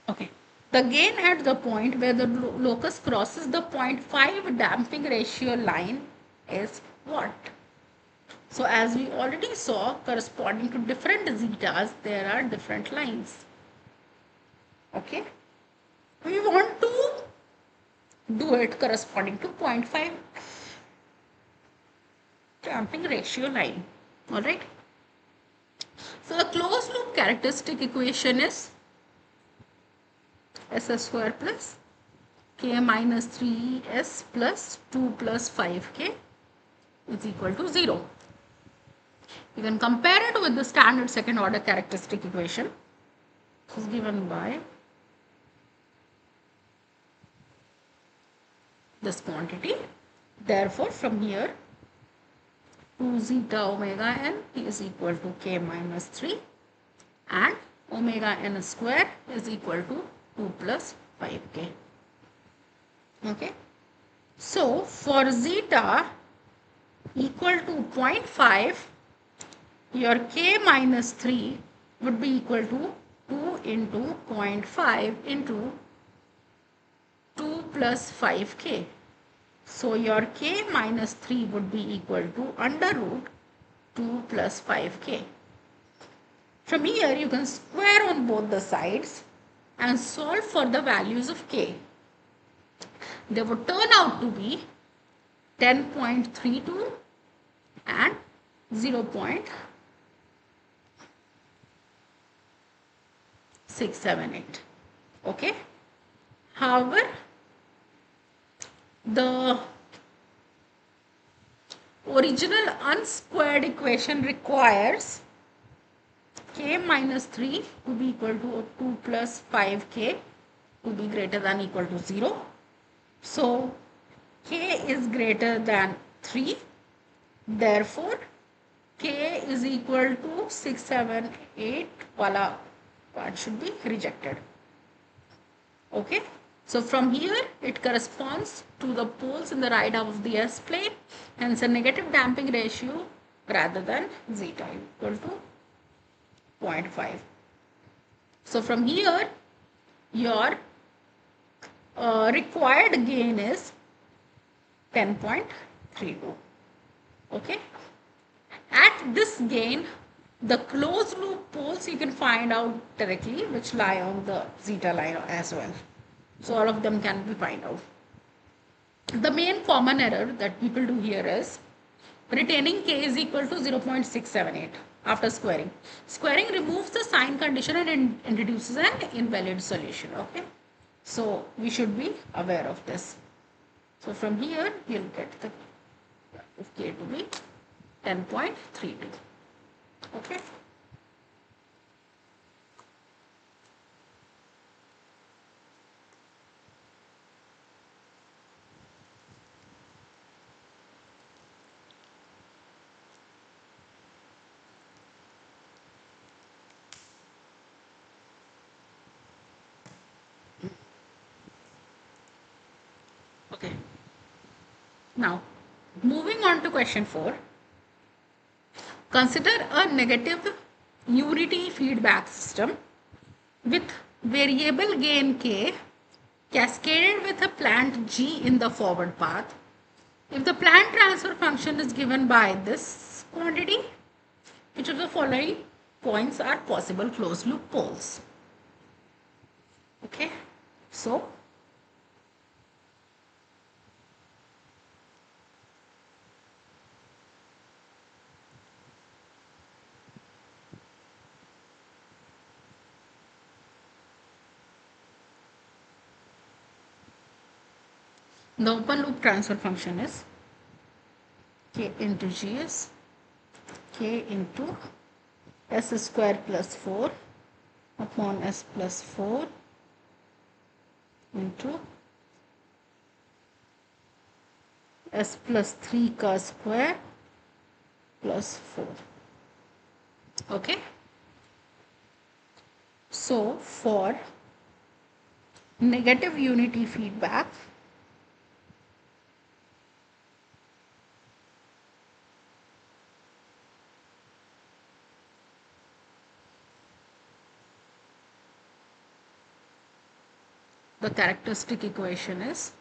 Speaker 1: Okay. The gain at the point where the locus crosses the 0.5 damping ratio line is what? So as we already saw, corresponding to different zetas, there are different lines. Okay. We want to do it corresponding to 0.5 damping ratio line. Alright. So the closed loop characteristic equation is s square plus k minus 3s plus 2 plus 5k is equal to 0. You can compare it with the standard second order characteristic equation, which is given by this quantity. Therefore, from here, 2 zeta omega n is equal to k minus 3 and omega n square is equal to 2 plus 5k. Okay. So, for zeta equal to 0.5, your k minus 3 would be equal to 2 into 0.5 into 2 plus 5k. So your k minus 3 would be equal to under root 2 plus 5k. From here you can square on both the sides and solve for the values of k. They would turn out to be 10.32 and 0.678. Okay. However, the original unsquared equation requires k minus 3 to be equal to 2 plus 5k to be greater than equal to 0. So, k is greater than 3. Therefore, k is equal to 6, 7, 8 wala part should be rejected. Okay. So from here it corresponds to the poles in the right half of the S plane, hence a negative damping ratio rather than zeta equal to 0.5. So from here your required gain is 10.32. Okay. At this gain, the closed loop poles you can find out directly, which lie on the zeta line as well. So all of them can be found out. The main common error that people do here is retaining k is equal to 0.678 after squaring. Squaring removes the sign condition and introduces an invalid solution. Okay. So we should be aware of this. So from here you'll get the of k to be 10.32. Okay. Okay. Now, moving on to question 4. Consider a negative unity feedback system with variable gain k cascaded with a plant g in the forward path. If the plant transfer function is given by this quantity, which of the following points are possible closed loop poles? Okay. So, the open loop transfer function is k into gs, k into s square plus 4 upon s plus 4 into s plus 3 ka square plus 4. Okay. So, for negative unity feedback, the characteristic equation is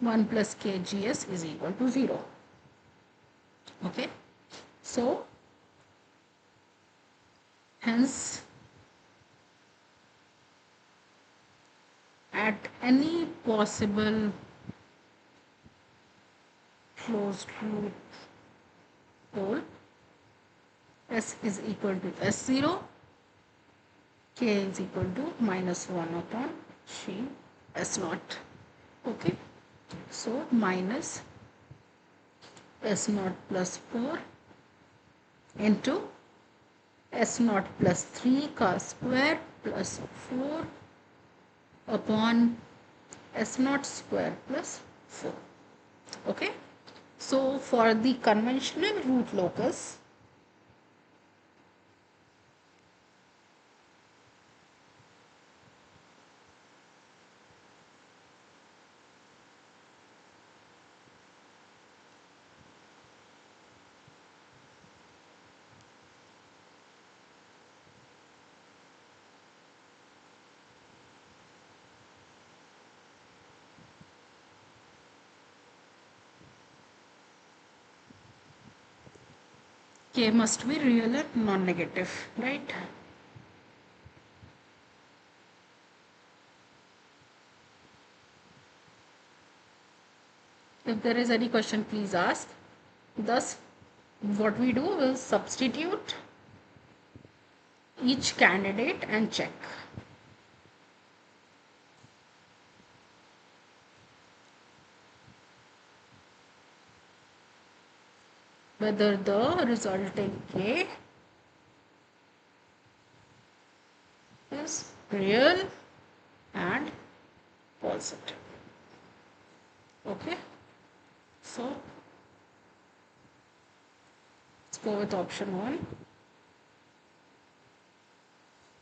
Speaker 1: 1 plus kgs is equal to 0. Okay. So, hence, at any possible closed loop pole, S is equal to S0 k is equal to minus 1 upon g s naught. Okay, so minus s naught plus 4 into s naught plus 3 का square plus 4 upon s naught square plus 4. Okay, so for the conventional root locus, k must be real and non-negative, right? If there is any question, please ask. Thus, what we do is substitute each candidate and check. Whether the resulting k is real and positive. Okay, so let's go with option 1,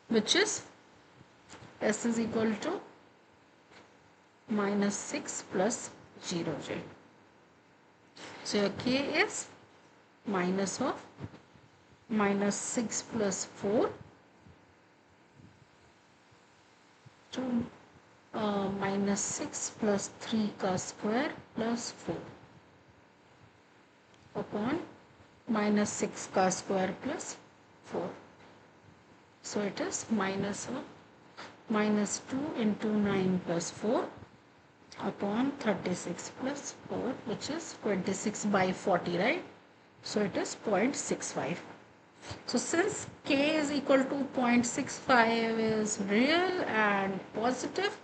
Speaker 1: which is s is equal to minus 6 plus 0j. So your k is minus of minus 6 plus 4 to minus 6 plus 3 का square plus 4 upon minus 6 का square plus 4. So it is minus of minus 2 into 9 plus 4 upon 36 plus 4, which is 26 by 40, right? So it is 0.65. So since k is equal to 0.65 is real and positive,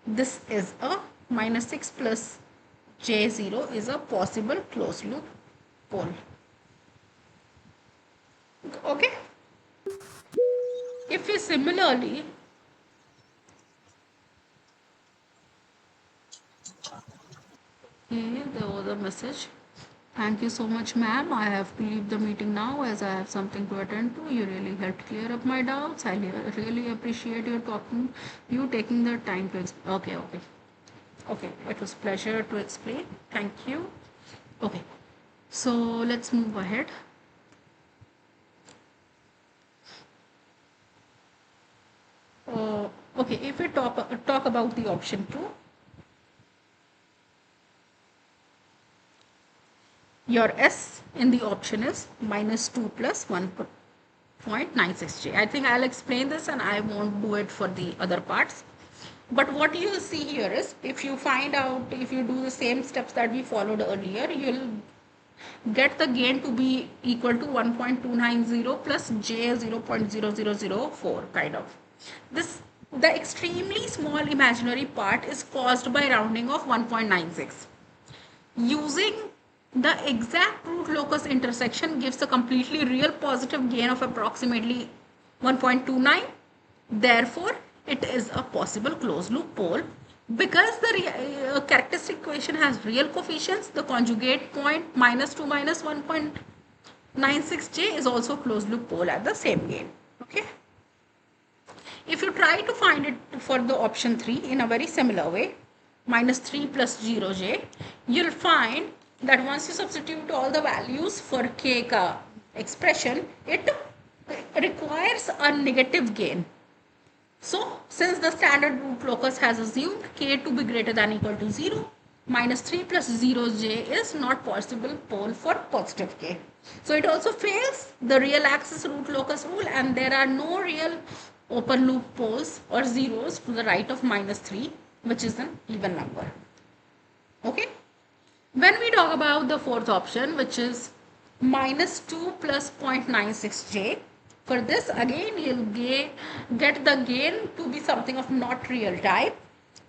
Speaker 1: this is a minus 6 plus j0 is a possible closed loop pole. Okay. If we similarly there was a message. Thank you so much, ma'am. I have to leave the meeting now as I have something to attend to. You really helped clear up my doubts. I really appreciate you taking the time to explain. Okay. It was a pleasure to explain. Thank you. Okay. So let's move ahead. Okay, if we talk about the option 2, your S in the option is minus 2 plus 1.96j. I think I'll explain this and I won't do it for the other parts. But what you see here is, if you do the same steps that we followed earlier, you'll get the gain to be equal to 1.290 plus j 0.0004 kind of. The extremely small imaginary part is caused by rounding of 1.96. Using the exact root locus intersection gives a completely real positive gain of approximately 1.29. Therefore, it is a possible closed loop pole. Because the characteristic equation has real coefficients, the conjugate point minus 2 minus 1.96j is also closed loop pole at the same gain. Okay. If you try to find it for the option 3 in a very similar way, minus 3 plus 0j, you'll find that once you substitute all the values for k ka expression, it requires a negative gain. So, since the standard root locus has assumed k to be greater than or equal to 0, minus 3 plus 0j is not possible pole for positive k. So, it also fails the real axis root locus rule, and there are no real open loop poles or zeros to the right of minus 3, which is an even number. Okay. When we talk about the fourth option, which is minus 2 plus 0.96j, For this, again, you'll get the gain to be something of not real type.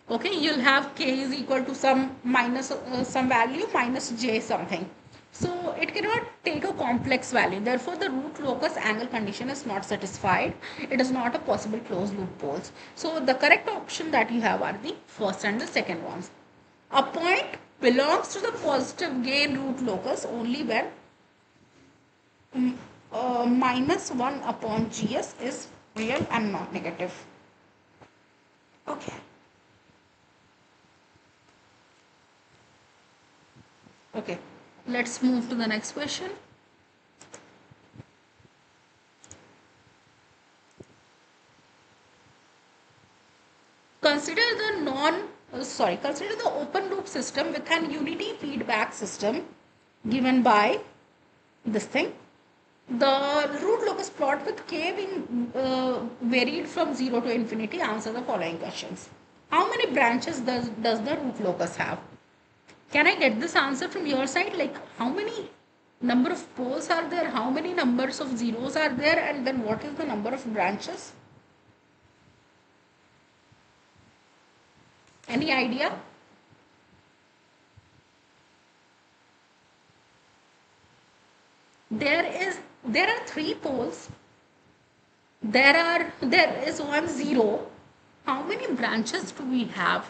Speaker 1: Okay, you'll have k is equal to some minus some value minus j something. So it cannot take a complex value. Therefore, the root locus angle condition is not satisfied. It is not a possible closed loop poles. So the correct option that you have are the first and the second ones. A point belongs to the positive gain root locus only when minus 1 upon gs is real and not negative. Okay. Okay, let's move to the next question. Consider consider the open loop system with an unity feedback system given by this thing. The root locus plot with k being varied from 0 to infinity. Answer the following questions. How many branches does the root locus have? Can I get this answer from your side? Like, how many number of poles are there? How many numbers of zeros are there? And then what is the number of branches? Any idea? There are 3 poles. There is 1 0. How many branches do we have?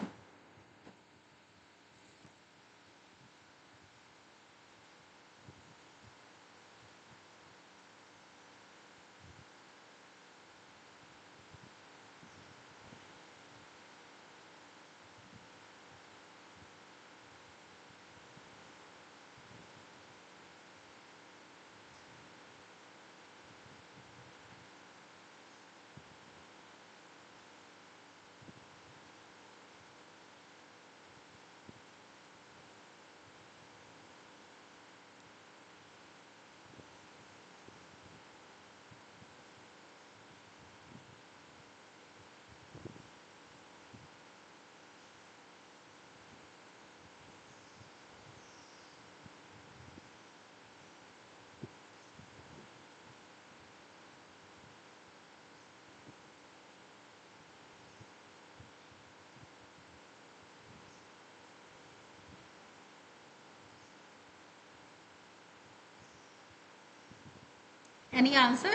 Speaker 1: Any answer?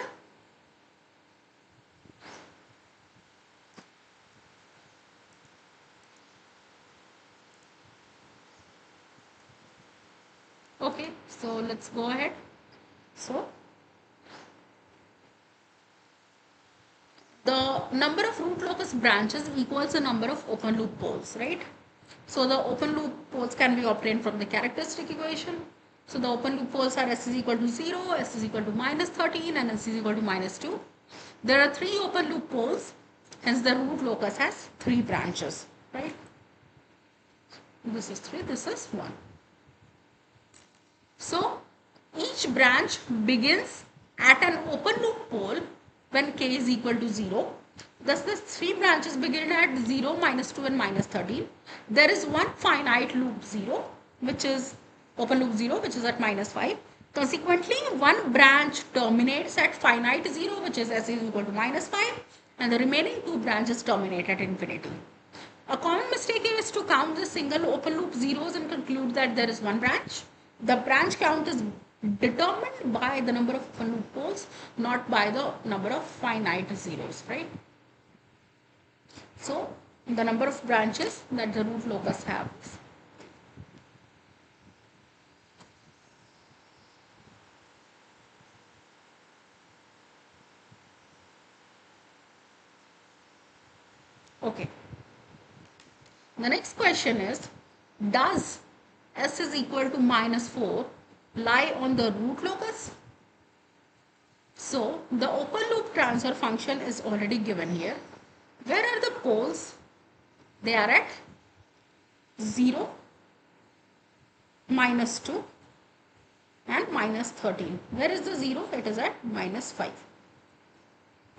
Speaker 1: Okay, so let's go ahead. So, the number of root locus branches equals the number of open loop poles, right? So the open loop poles can be obtained from the characteristic equation. So the open loop poles are s is equal to 0, s is equal to minus 13 and s is equal to minus 2. There are 3 open loop poles, hence the root locus has 3 branches, right? This is 3, this is 1. So each branch begins at an open loop pole when k is equal to 0. Thus the 3 branches begin at 0, minus 2 and minus 13. There is one finite loop 0 which is open loop 0 which is at minus 5. Consequently, one branch terminates at finite 0 which is s is equal to minus 5 and the remaining 2 branches terminate at infinity. A common mistake is to count the single open loop zeros and conclude that there is one branch. The branch count is determined by the number of open loop poles, not by the number of finite zeros, right? So, the number of branches that the root locus has. Okay. The next question is, does s is equal to minus 4 lie on the root locus? So, the open loop transfer function is already given here. Where are the poles? They are at 0, minus 2 and minus 13. Where is the 0? It is at minus 5.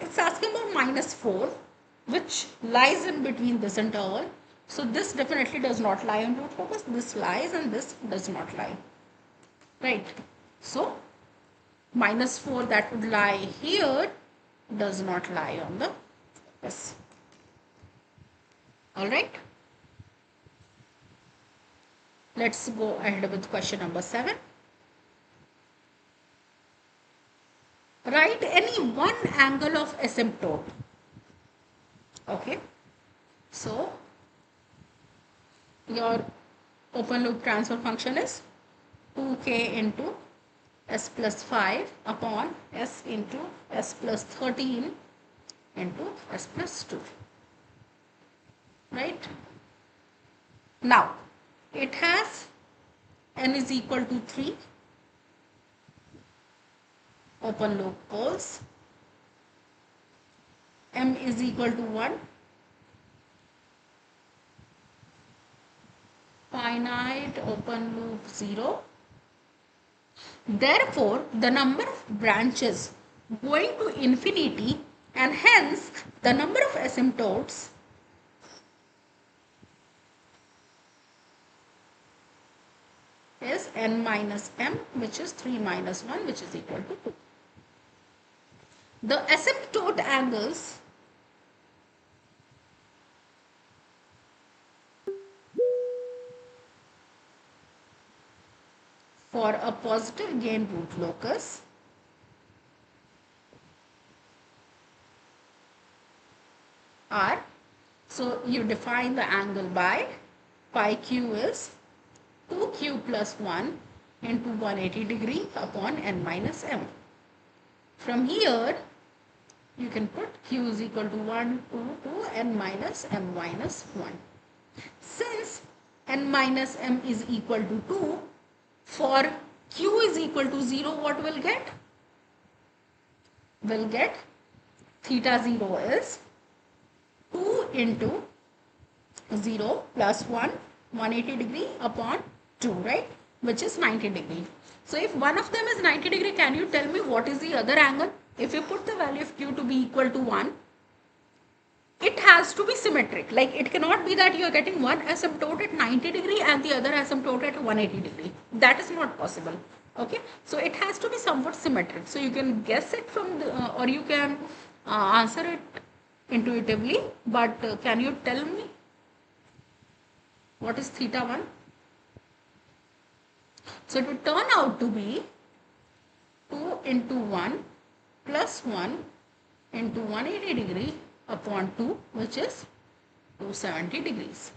Speaker 1: It's asking about minus 4, which lies in between this interval. So this definitely does not lie on root locus. This lies and this does not lie. Right. So minus 4 that would lie here does not lie on the S. All right. Let's go ahead with question number 7. Write any one angle of asymptote. Okay. So your open loop transfer function is 2k into s plus 5 upon s into s plus 13 into s plus 2. Right? Now, it has n is equal to 3 open loop poles, m is equal to 1, finite open loop 0. Therefore, the number of branches going to infinity, and hence the number of asymptotes is n minus m, which is 3 minus 1, which is equal to 2. The asymptote angles for a positive gain root locus are, so you define the angle by pi q is 2q plus 1 into 180 degree upon n minus m. From here, you can put q is equal to 1 to n minus m minus 1. Since n minus m is equal to 2, for q is equal to 0, what will get? We'll get theta 0 is 2 into 0 plus 1, 180 degree upon 2, right? Which is 90 degree. So if one of them is 90 degree, can you tell me what is the other angle? If you put the value of q to be equal to 1, it has to be symmetric. Like it cannot be that you are getting one asymptote at 90 degree and the other asymptote at 180 degree. That is not possible. Okay. So it has to be somewhat symmetric. So you can guess it from the, or you can answer it intuitively. But can you tell me what is theta 1? So it will turn out to be 2 into 1 plus 1 into 180 degree upon 2, which is 270 degrees.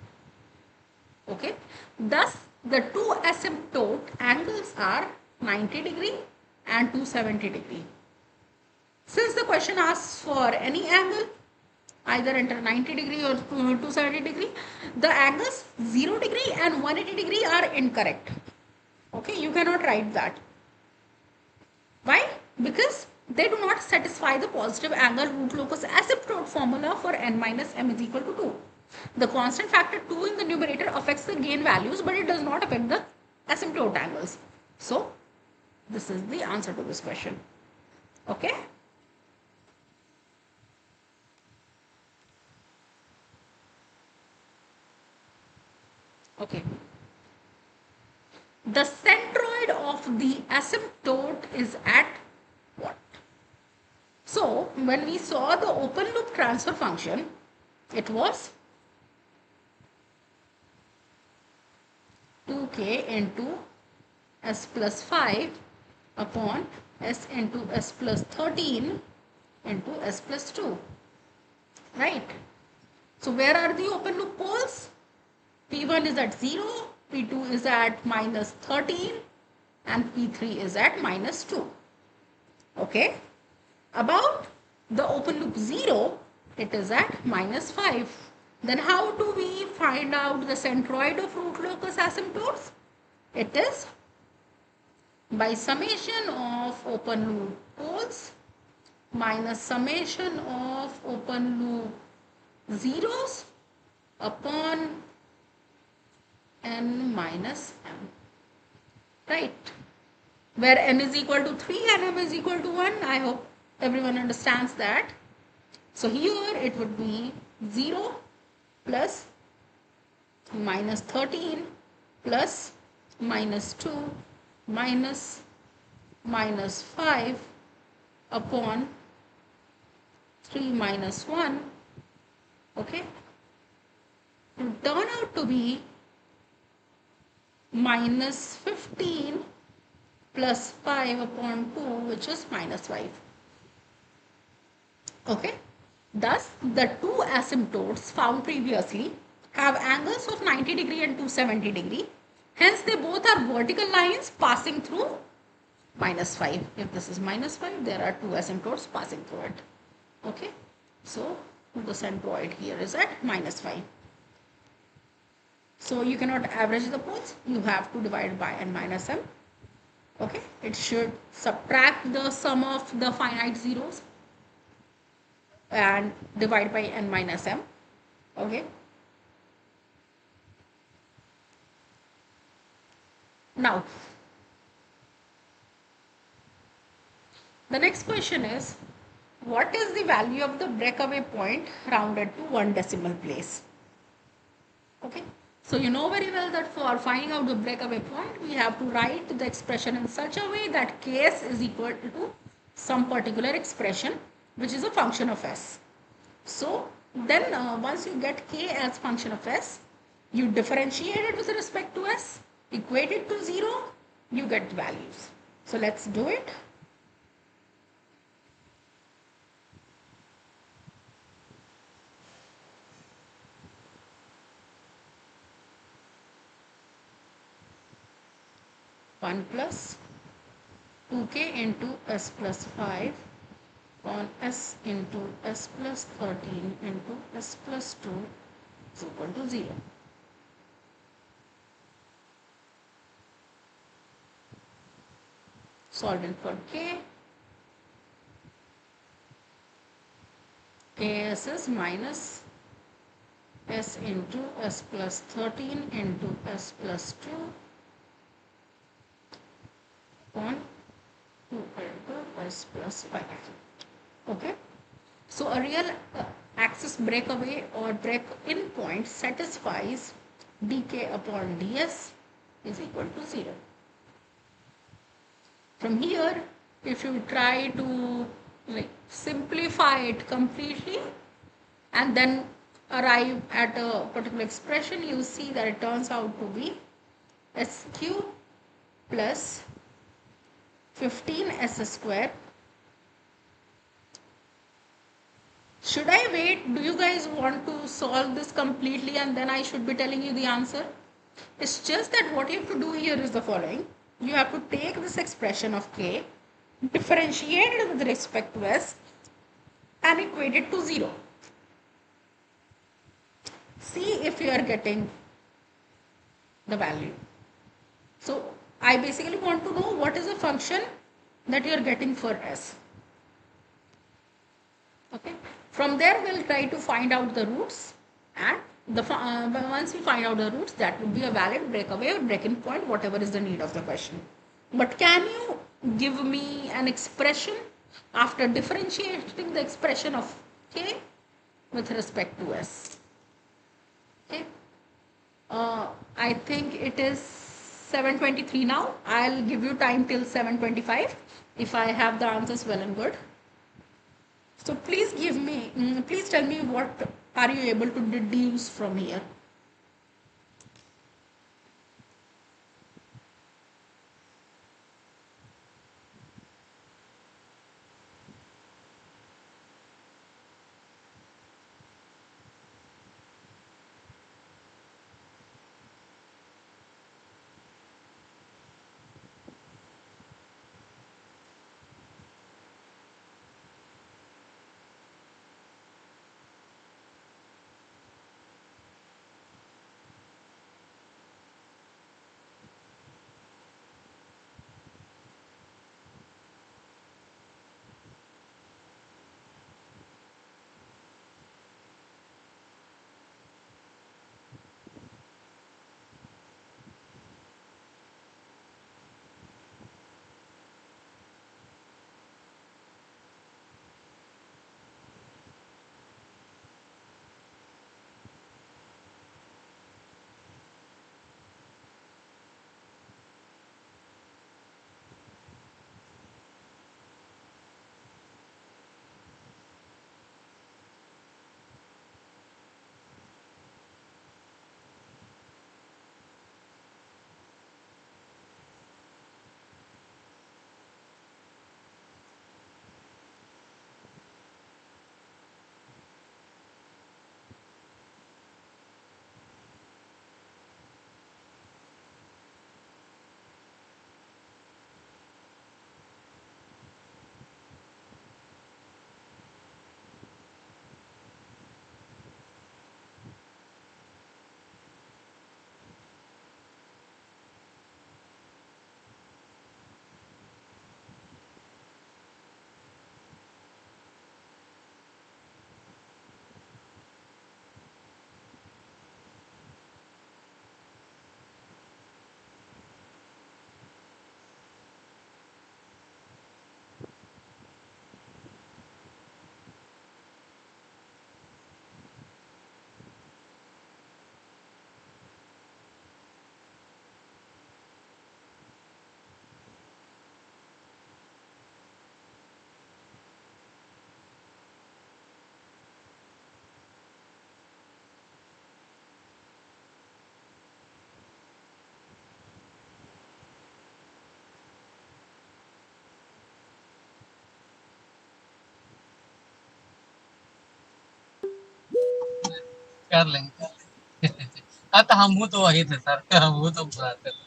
Speaker 1: Okay. Thus, the two asymptote angles are 90 degree and 270 degree. Since the question asks for any angle, either enter 90 degree or 270 degree, the angles 0 degree and 180 degree are incorrect. Okay, you cannot write that. Why? Because they do not satisfy the positive angle root locus asymptote formula for n minus m is equal to 2. The constant factor 2 in the numerator affects the gain values, but it does not affect the asymptote angles. So, this is the answer to this question. Okay? Okay. The centroid of the asymptote is at what? So, when we saw the open loop transfer function, it was 2k into s plus 5 upon s into s plus 13 into s plus 2. Right? So, where are the open loop poles? P1 is at 0, P2 is at minus 13 and P3 is at minus 2. Okay. About the open loop 0, it is at minus 5. Then how do we find out the centroid of root locus asymptotes? It is by summation of open loop poles minus summation of open loop zeros upon n minus m. Right. Where n is equal to 3 and m is equal to 1. I hope everyone understands that. So here it would be 0 plus minus 13 plus minus 2 minus minus 5 upon 3 minus 1, okay, to turn out to be minus 15 plus 5 upon 2, which is minus 5. Okay. Thus, the two asymptotes found previously have angles of 90 degree and 270 degree. Hence, they both are vertical lines passing through minus 5. If this is minus 5, there are two asymptotes passing through it. Okay. So, the centroid here is at minus 5. So, you cannot average the poles. You have to divide by n minus m. Okay. It should subtract the sum of the finite zeros and divide by n minus m. Okay. Now, the next question is, what is the value of the breakaway point rounded to 1 decimal place? Okay. So, you know very well that for finding out the breakaway point, we have to write the expression in such a way that ks is equal to some particular expression, which is a function of s. So, then once you get k as function of s, you differentiate it with respect to s, equate it to 0, you get values. So, let's do it. One plus 2k into s plus 5 on s into s plus 13 into s plus 2 is equal to 0. Solving for k, ks is minus s into s plus 13 into s plus 2 on 2 into s plus 5. Okay. So a real axis breakaway or break-in point satisfies dk upon ds is equal to 0. From here, if you try to simplify it completely and then arrive at a particular expression, you see that it turns out to be s cube plus 15s square. Should I wait? Do you guys want to solve this completely and then I should be telling you the answer? It's just that what you have to do here is the following. You have to take this expression of k, differentiate it with respect to s, and equate it to 0. See if you are getting the value. So, I basically want to know what is the function that you are getting for s. Okay. From there, we'll try to find out the roots, and once we find out the roots, that would be a valid breakaway or break-in point, whatever is the need of the question. But can you give me an expression after differentiating the expression of k with respect to s? Okay. I think it is 7:23 now. I'll give you time till 7:25. If I have the answers, well and good. So please please tell me what are you able to deduce from here?
Speaker 3: कर लेंगे। हाँ तो हम तो वही थे sir, हम तो बुलाते थे।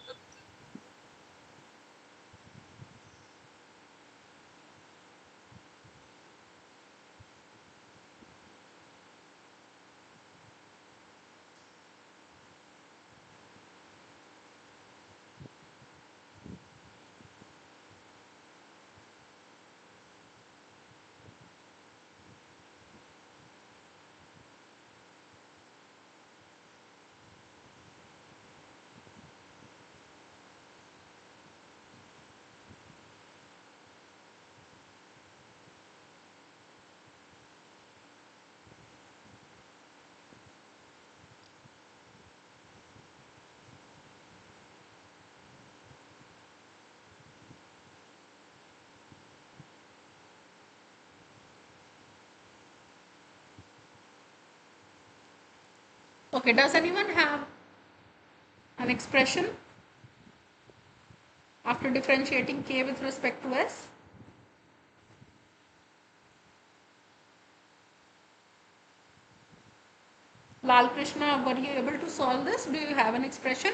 Speaker 1: Okay, does anyone have an expression after differentiating k with respect to s? Lal Krishna, were you able to solve this? Do you have an expression?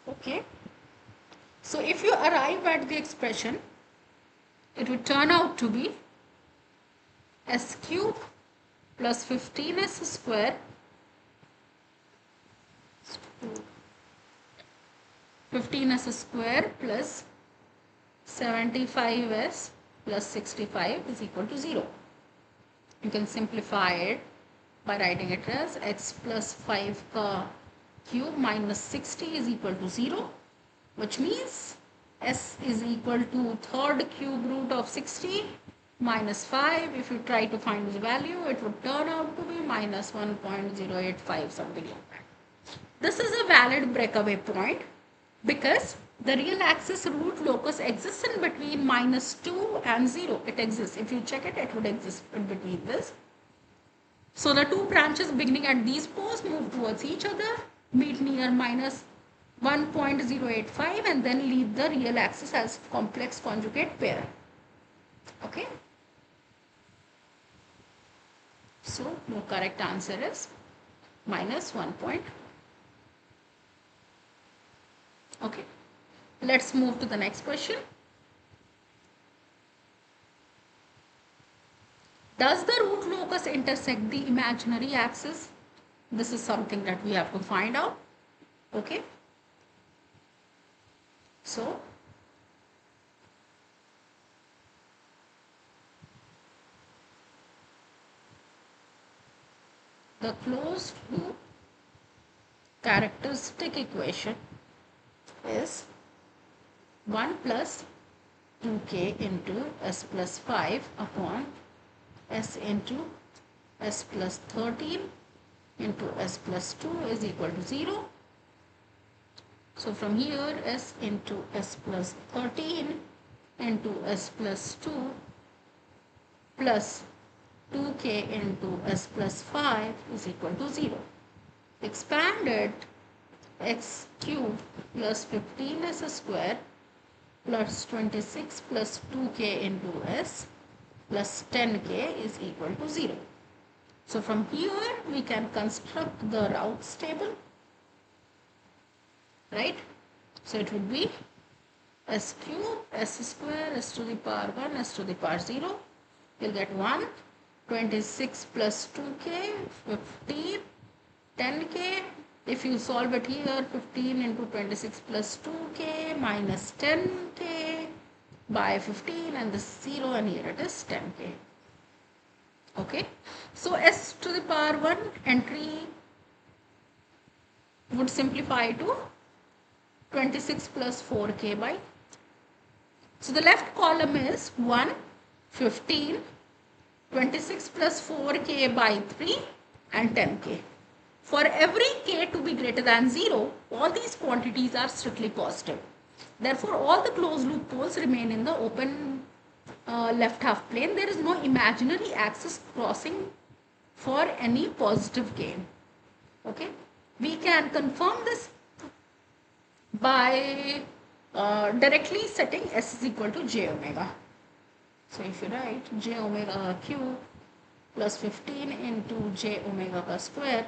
Speaker 1: Okay. So if you arrive at the expression, it would turn out to be s cube plus 15s square 15s square plus 75s plus 65 is equal to 0. You can simplify it by writing it as x plus 5 ka cube minus 60 is equal to 0, which means s is equal to third cube root of 60 minus 5. If you try to find the value, it would turn out to be minus 1.085, something like that. This is a valid breakaway point because the real axis root locus exists in between minus 2 and 0. It exists. If you check it, it would exist in between this. So the two branches beginning at these points move towards each other, meet near minus 1.085 and then leave the real axis as complex conjugate pair. Okay. So the correct answer is minus 1. Okay. Let's move to the next question. Does the root locus intersect the imaginary axis? This is something that we have to find out. Okay. So, the closed loop characteristic equation is 1 plus 2k into s plus 5 upon s into s plus 13 into s plus 2 is equal to 0. So from here s into s plus 13 into s plus 2 plus 2k into s plus 5 is equal to 0. Expand it, x cube plus 15s square plus 26 plus 2k into s plus 10k is equal to 0. So from here we can construct the routes table, right? So it would be s cube, s square, s to the power 1, s to the power 0. You'll get 1, 26 plus 2k, 15, 10k. If you solve it here, 15 into 26 plus 2k minus 10k by 15 and this 0 and here it is 10k. Okay. So s to the power 1 entry would simplify to 26 plus 4k by. So the left column is 1, 15, 26 plus 4k by 3 and 10k. For every k to be greater than 0, all these quantities are strictly positive. Therefore, all the closed loop poles remain in the open left half plane. There is no imaginary axis crossing for any positive gain. Okay, we can confirm this by directly setting S is equal to j omega. So if you write j omega q plus 15 into j omega square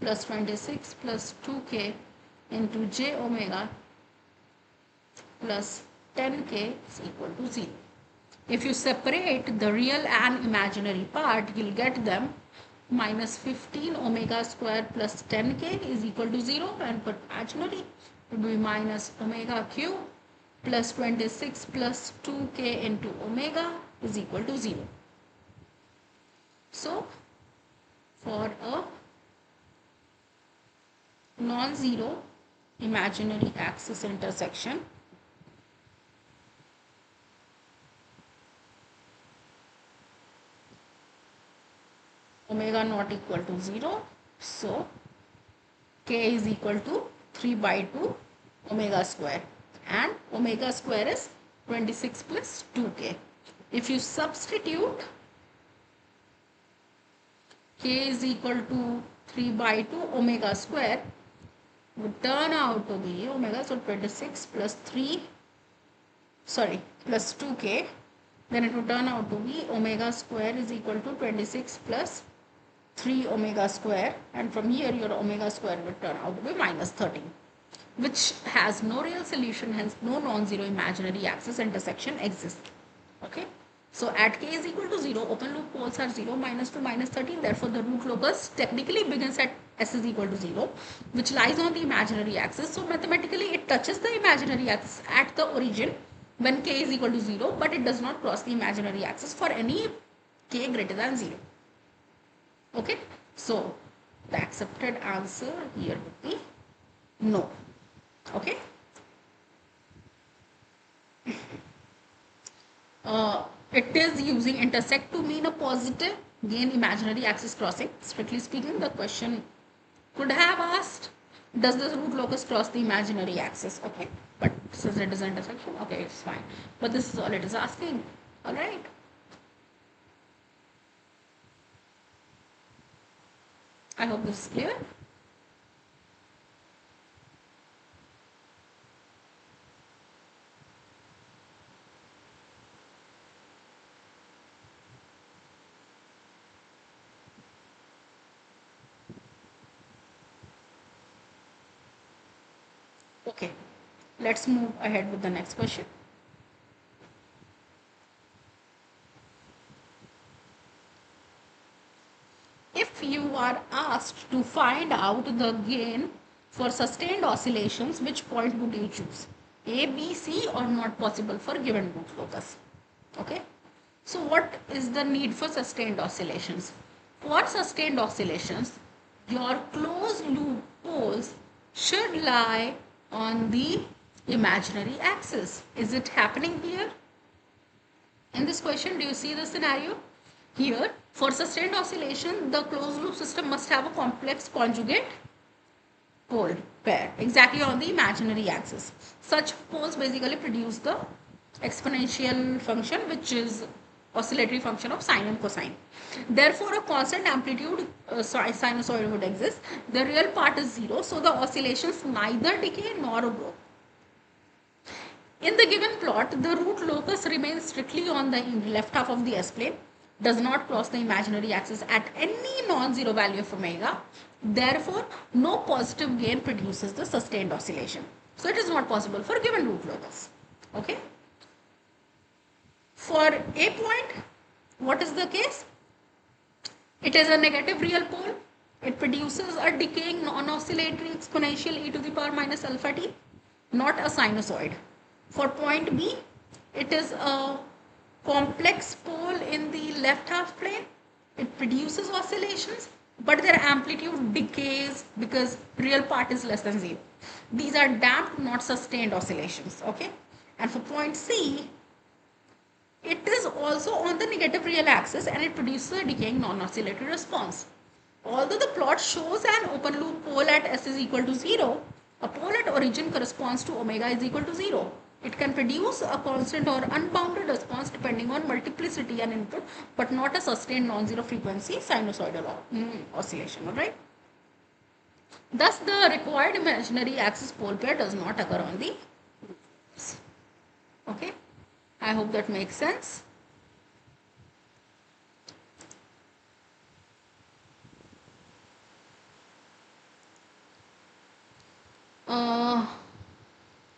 Speaker 1: plus 26 plus 2k into j omega plus 10k is equal to 0. If you separate the real and imaginary part, you'll get them minus 15 omega square plus 10k is equal to 0, and for imaginary it will be minus omega cube plus 26 plus 2k into omega is equal to 0. So for a non-zero imaginary axis intersection, omega not equal to 0, so k is equal to 3 by 2 omega square, and omega square is 26 plus 2k. If you substitute k is equal to 3 by 2 omega square, would turn out to be omega, so 26 plus 3, sorry, plus 2k, then it would turn out to be omega square is equal to 26 plus 3 omega square, and from here your omega square will turn out to be minus 13, which has no real solution, hence no non-zero imaginary axis intersection exists. Okay, so at k is equal to 0, open loop poles are 0, minus 2, minus 13, therefore the root locus technically begins at s is equal to 0, which lies on the imaginary axis. So mathematically it touches the imaginary axis at the origin when k is equal to 0, but it does not cross the imaginary axis for any k greater than 0. Okay, so the accepted answer here would be no. Okay, it is using intersect to mean a positive gain imaginary axis crossing. Strictly speaking, the question could have asked, does the root locus cross the imaginary axis? Okay, but since it is an intersection, okay, it's fine. But this is all it is asking. All right. I hope this is clear. Okay, let's move ahead with the next question. If you are asked to find out the gain for sustained oscillations, which point would you choose? A, B, C, or not possible for given root locus? Okay. So what is the need for sustained oscillations? For sustained oscillations, your closed loop poles should lie on the imaginary axis. Is it happening here? In this question, do you see the scenario? Here, for sustained oscillation, the closed loop system must have a complex conjugate pole pair exactly on the imaginary axis. Such poles basically produce the exponential function, which is oscillatory function of sine and cosine. Therefore, a constant amplitude sinusoid would exist. The real part is 0, so the oscillations neither decay nor grow. In the given plot, the root locus remains strictly on the left half of the S-plane, does not cross the imaginary axis at any non-zero value of omega. Therefore, no positive gain produces the sustained oscillation. So it is not possible for given root locus. Okay. For A point, what is the case? It is a negative real pole. It produces a decaying non-oscillatory exponential e to the power minus alpha t, not a sinusoid. For point B, it is a complex pole in the left half plane. It produces oscillations, but their amplitude decays because real part is less than 0. These are damped, not sustained oscillations. Okay. And for point C, it is also on the negative real axis and it produces a decaying non-oscillatory response. Although the plot shows an open loop pole at s is equal to 0, a pole at origin corresponds to omega is equal to 0. It can produce a constant or unbounded response depending on multiplicity and input, but not a sustained non-zero frequency sinusoidal oscillation. Alright. Thus, the required imaginary axis pole pair does not occur on the. Okay. I hope that makes sense.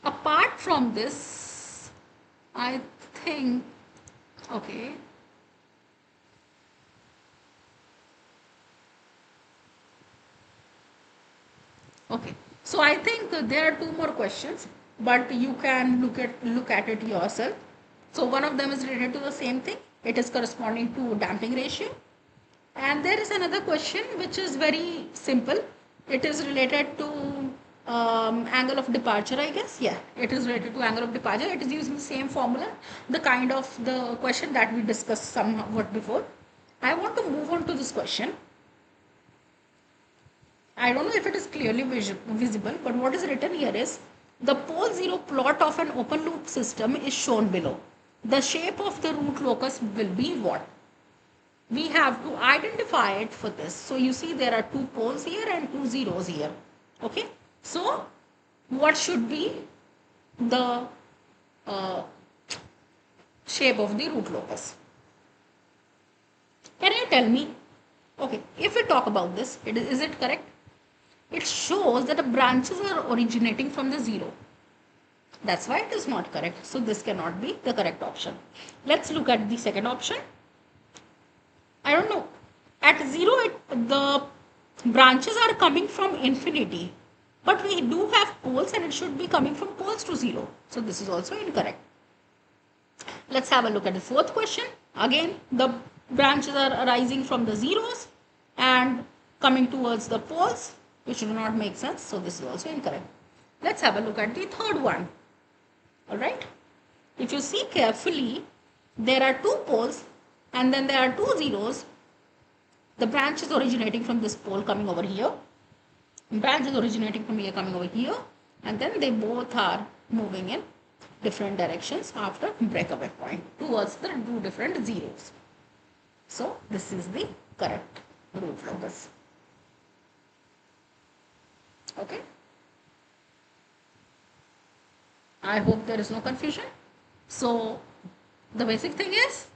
Speaker 1: Apart from this, I think, okay. Okay, so I think there are two more questions, but you can look at it yourself. So one of them is related to the same thing. It is corresponding to damping ratio. And there is another question which is very simple. It is related to angle of departure, I guess. Yeah, it is related to angle of departure. It is using the same formula, the kind of the question that we discussed somewhat before. I want to move on to this question. I don't know if it is clearly visible, but what is written here is the pole zero plot of an open loop system is shown below. The shape of the root locus will be what? We have to identify it for this. So you see there are two poles here and two zeros here. Okay. So what should be the shape of the root locus? Can you tell me? Okay. If we talk about this, is it correct? It shows that the branches are originating from the zero. That's why it is not correct. So this cannot be the correct option. Let's look at the second option. I don't know. At 0, the branches are coming from infinity. But we do have poles and it should be coming from poles to 0. So this is also incorrect. Let's have a look at the fourth question. Again, the branches are arising from the zeros and coming towards the poles, which do not make sense. So this is also incorrect. Let's have a look at the third one. Alright. If you see carefully, there are two poles and then there are two zeros. The branch is originating from this pole coming over here. Branch is originating from here coming over here. And then they both are moving in different directions after breakaway point towards the two different zeros. So this is the correct root locus. Okay. I hope there is no confusion. So the basic thing is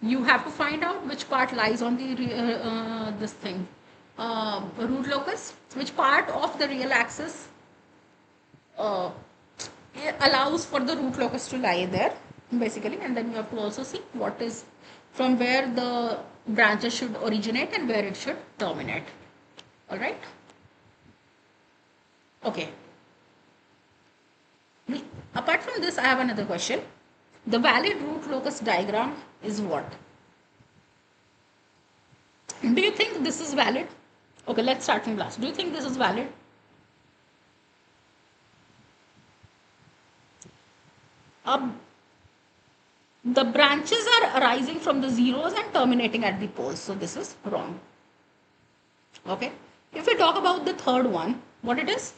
Speaker 1: you have to find out which part lies on the this thing root locus, which part of the real axis allows for the root locus to lie there basically, and then you have to also see what is from where the branches should originate and where it should terminate. All right. Okay. Apart from this, I have another question. The valid root locus diagram is what? Do you think this is valid? Okay, let's start from last. Do you think this is valid? The branches are arising from the zeros and terminating at the poles. So this is wrong. Okay. If we talk about the third one, what it is?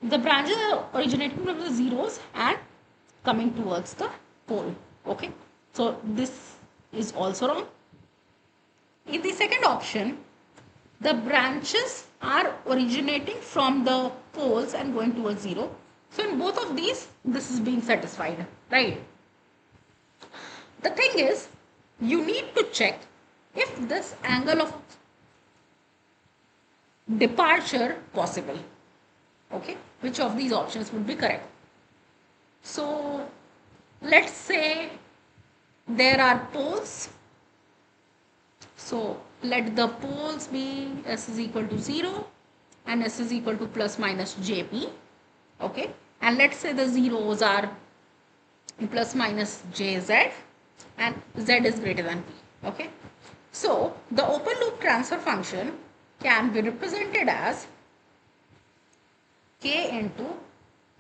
Speaker 1: The branches are originating from the zeros and coming towards the pole. Okay. So this is also wrong. In the second option, the branches are originating from the poles and going towards zero. So in both of these, this is being satisfied, right? The thing is, you need to check if this angle of departure possible. Okay, which of these options would be correct? So let's say there are poles. So let the poles be s is equal to 0 and s is equal to plus minus jp. Okay, and let's say the zeros are plus minus jz and z is greater than p. Okay, so the open loop transfer function can be represented as k into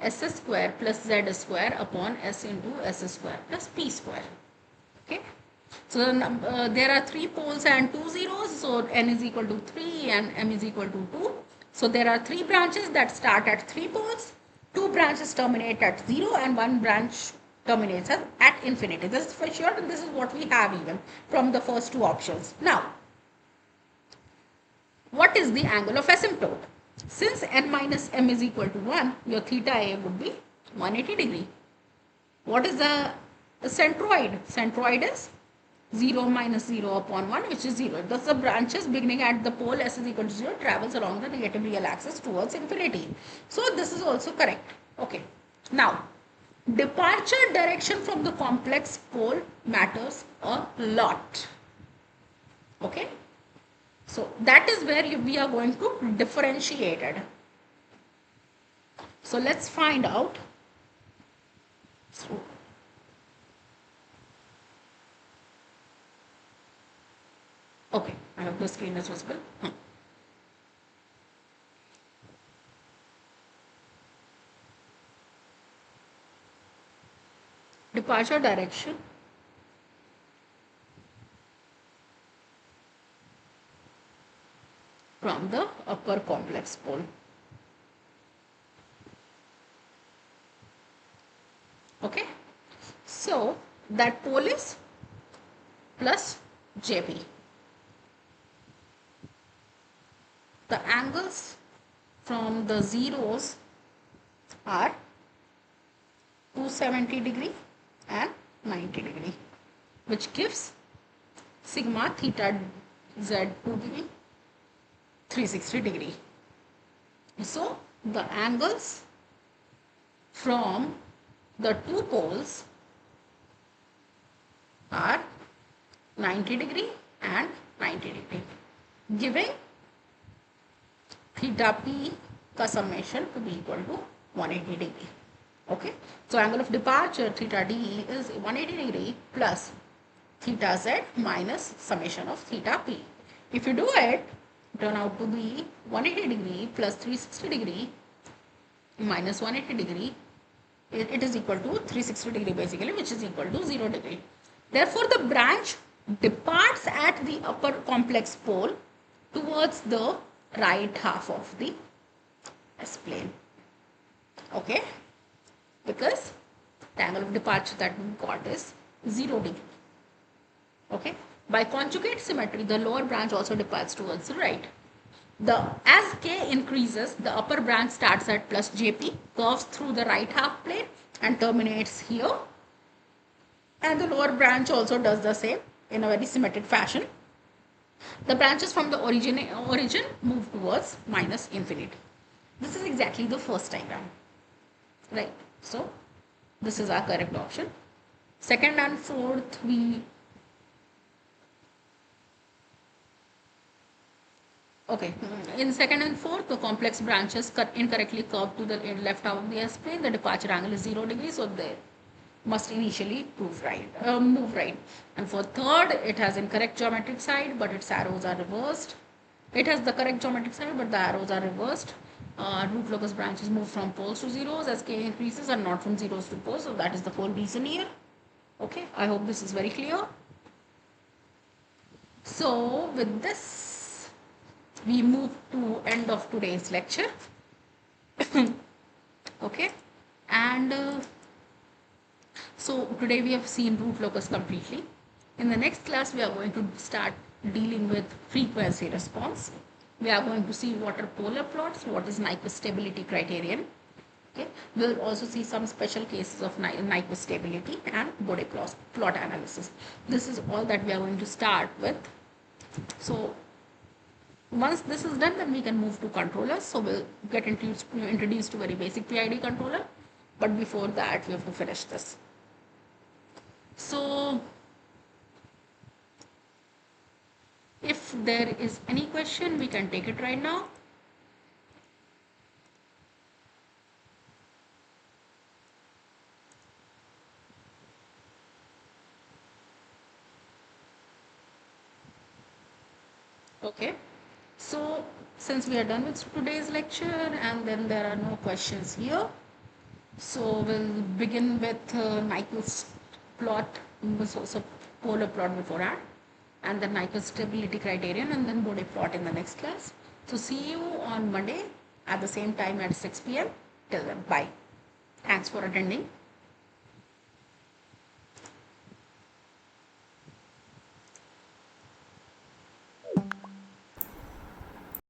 Speaker 1: s square plus z square upon s into s square plus p square. Okay, so So there are 3 poles and 2 zeros. So n is equal to 3 and m is equal to 2. So there are 3 branches that start at 3 poles. 2 branches terminate at 0 and 1 branch terminates at infinity. This is for sure, and this is what we have even from the first 2 options. Now, what is the angle of asymptote? Since n minus m is equal to 1, your theta a would be 180 degree. What is the centroid? Centroid is 0 minus 0 upon 1, which is 0. Thus, the branches beginning at the pole s is equal to 0 travels along the negative real axis towards infinity. So, this is also correct. Okay. Now, departure direction from the complex pole matters a lot. Okay. So, that is where we are going to differentiate it. So, let's find out. So, okay, I hope the screen is visible. Departure direction from the upper complex pole. Okay, so that pole is plus JP. The angles from the zeros are 270 degree and 90 degree, which gives sigma theta z to be 360 degree. So the angles from the 2 poles are 90 degree and 90 degree, giving theta p का summation to be equal to 180 degree. Okay, so angle of departure theta d is 180 degree plus theta z minus summation of theta p. If you do it, turn out to be 180 degree plus 360 degree minus 180 degree. It is equal to 360 degree basically, which is equal to 0 degree. Therefore, the branch departs at the upper complex pole towards the right half of the S-plane. Okay, because the angle of departure that we got is 0 degree. Okay, by conjugate symmetry, the lower branch also departs towards the right. As k increases, the upper branch starts at plus jp, curves through the right half plane and terminates here. And the lower branch also does the same in a very symmetric fashion. The branches from the origin move towards minus infinity. This is exactly the first diagram, right? So this is our correct option. Second and fourth, in second and fourth, the complex branches incorrectly curve to the left half of the S-plane. The departure angle is 0 degree, so they must initially move right. And for third, it has incorrect geometric side, but its arrows are reversed. It has the correct geometric side, but the arrows are reversed. Root locus branches move from poles to zeros as k increases and not from zeros to poles. So that is the whole reason here. Okay, I hope this is very clear. So with this, we move to end of today's lecture. Okay, and so today we have seen root locus completely. In the next class, we are going to start dealing with frequency response. We are going to see what are polar plots, what is Nyquist stability criterion. Okay, we'll also see some special cases of Nyquist stability and Bode plot analysis. This is all that we are going to start with. So once this is done, then we can move to controllers. So we'll get introduced to very basic PID controller. But before that, we have to finish this. So if there is any question, we can take it right now. Okay, so since we are done with today's lecture and then there are no questions here, so we'll begin with Nyquist plot so polar plot beforehand, and then Nyquist stability criterion, and then Bode plot in the next class. So see you on Monday at the same time at 6 p.m. Till then, bye. Thanks for attending.